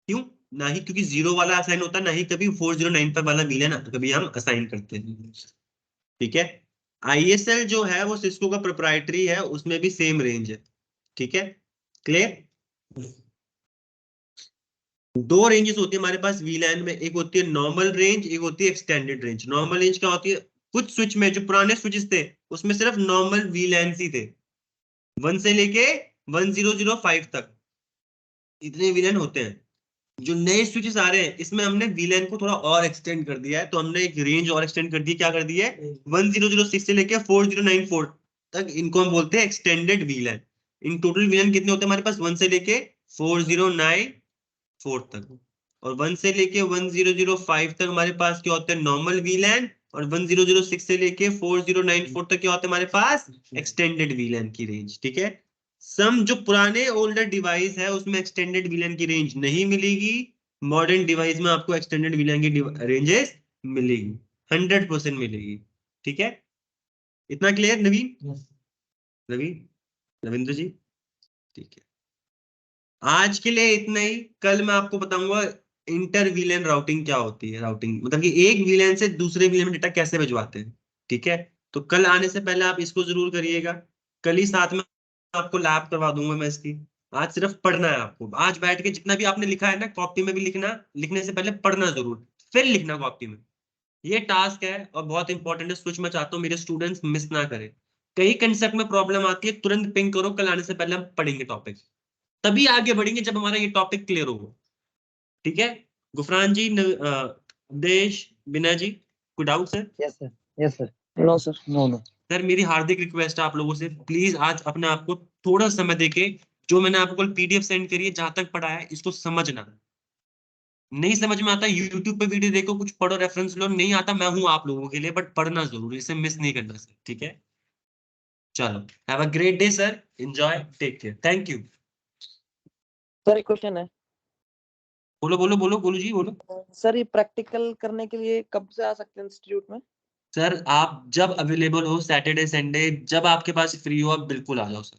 क्यों? ना ही क्योंकि जीरो वाला असाइन होता है, ना ही कभी 4095 वाला VLAN कभी हम असाइन करते हैं। ठीक है, ISL जो है वो सिस्को का प्रोप्राइटरी है, उसमें भी सेम रेंज है। ठीक है, क्लियर? दो रेंजेस होती है हमारे पास VLAN में, एक होती है नॉर्मल रेंज, एक होती है एक्सटेंडेड रेंज। नॉर्मल रेंज क्या होती है? कुछ स्विच में, जो पुराने स्विचेस थे उसमें सिर्फ नॉर्मल VLANs ही थे, 1 से लेके 1005 तक इतने VLAN होते हैं। जो नए स्विचेस आ रहे हैं इसमें हमने VLAN को थोड़ा और एक्सटेंड कर दिया है, तो हमने एक रेंज और एक्सटेंड कर दी। क्या कर दी है? 1006 से लेके 4094 तक, इनको हम बोलते हैं extended VLAN। In total VLAN कितने होते हैं हमारे पास? 1 से लेके 4094 तक, और 1 से लेके 1005 तक हमारे पास क्या होते हैं? Normal VLAN। और 1006 से लेके 4094 तक क्या होते हैं हमारे पास? एक्सटेंडेड VLAN की रेंज। ठीक है, सम जो पुराने ओल्डर डिवाइस है उसमें एक्सटेंडेड VLAN की रेंज नहीं मिलेगी, मॉडर्न डिवाइस में आपको एक्सटेंडेड VLAN की रेंजेस मिलेगी, 100% मिलेगी। ठीक है, इतना क्लियर नवीन? नवीन, रविंद्र जी, ठीक है। आज के लिए इतना ही। कल मैं आपको बताऊंगा इंटर VLAN राउटिंग क्या होती है। राउटिंग मतलब कि एक VLAN से दूसरे VLAN में डेटा कैसे भिजवाते हैं। ठीक है, तो कल आने से पहले आप इसको जरूर करिएगा। कल ही साथ में आपको लैब करवा दूंगा मैं इसकी। आज सिर्फ पढ़ना है आपको। आज बैठ के जितना भी आपने लिखा है ना कॉपी में भी लिखना, लिखने से पहले पढ़ना जरूर, फिर लिखना कॉपी में। ये टास्क है और बहुत इंपॉर्टेंट है, सोच मैं चाहता हूँ मेरे स्टूडेंट्स मिस ना करें। कई कंसेप्ट में प्रॉब्लम आती है, तुरंत पिंग करो, कल आने से पहले हम पढ़ेंगे टॉपिक, तभी आगे बढ़ेंगे जब हमारा ये टॉपिक क्लियर होगा। ठीक है, गुफरान जी, देश, बिना जी, कोई doubt sir? Yes sir, yes sir. No sir, no no. Sir मेरी हार्दिक रिक्वेस्ट है आप लोगों से, प्लीज आज अपने आप को थोड़ा समय देके, जो मैंने आपको कल PDF सेंड करी है, जहां तक पढ़ा है इसको समझना। नहीं समझ में आता YouTube पे वीडियो देखो, कुछ पढ़ो, रेफरेंस लो। नहीं आता, मैं हूं आप लोगों के लिए, बट पढ़ना जरूर, इसे मिस नहीं करना सर। ठीक है, चलो, have a great day sir, enjoy, take care, thank you. Sir एक क्वेश्चन है। बोलो बोलो बोलो, बोलो जी बोलो। सर ये प्रैक्टिकल करने के लिए कब से आ सकते हैं इंस्टीट्यूट में? सर आप जब अवेलेबल हो, सैटरडे संडे, जब आपके पास फ्री हो, आप बिल्कुल आ जाओ सर।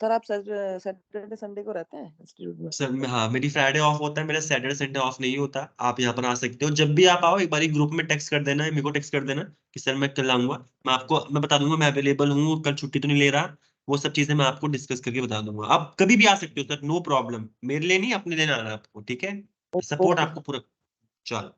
सर आप सैटरडे संडे को रहते हैं इंस्टीट्यूट में? सर हाँ, मेरी फ्राइडे ऑफ होता है, मेरा सैटरडे संडे ऑफ नहीं होता। आप यहाँ पर आ सकते हो, जब भी आप आओ एक बार ग्रुप में टेक्स्ट कर देना, मेरे को टेक्स्ट कर देना कि सर मैं कल आऊंगा। मैं बता दूंगा मैं अवेलेबल हूँ, कल छुट्टी तो नहीं ले रहा। वो सब चीजें मैं आपको डिस्कस करके बता दूंगा। आप कभी भी आ सकते हो सर, नो प्रॉब्लम, मेरे लिए नहीं, अपने लिए आना आपको। ठीक है, सपोर्ट ओके आपको पूरा। चलो।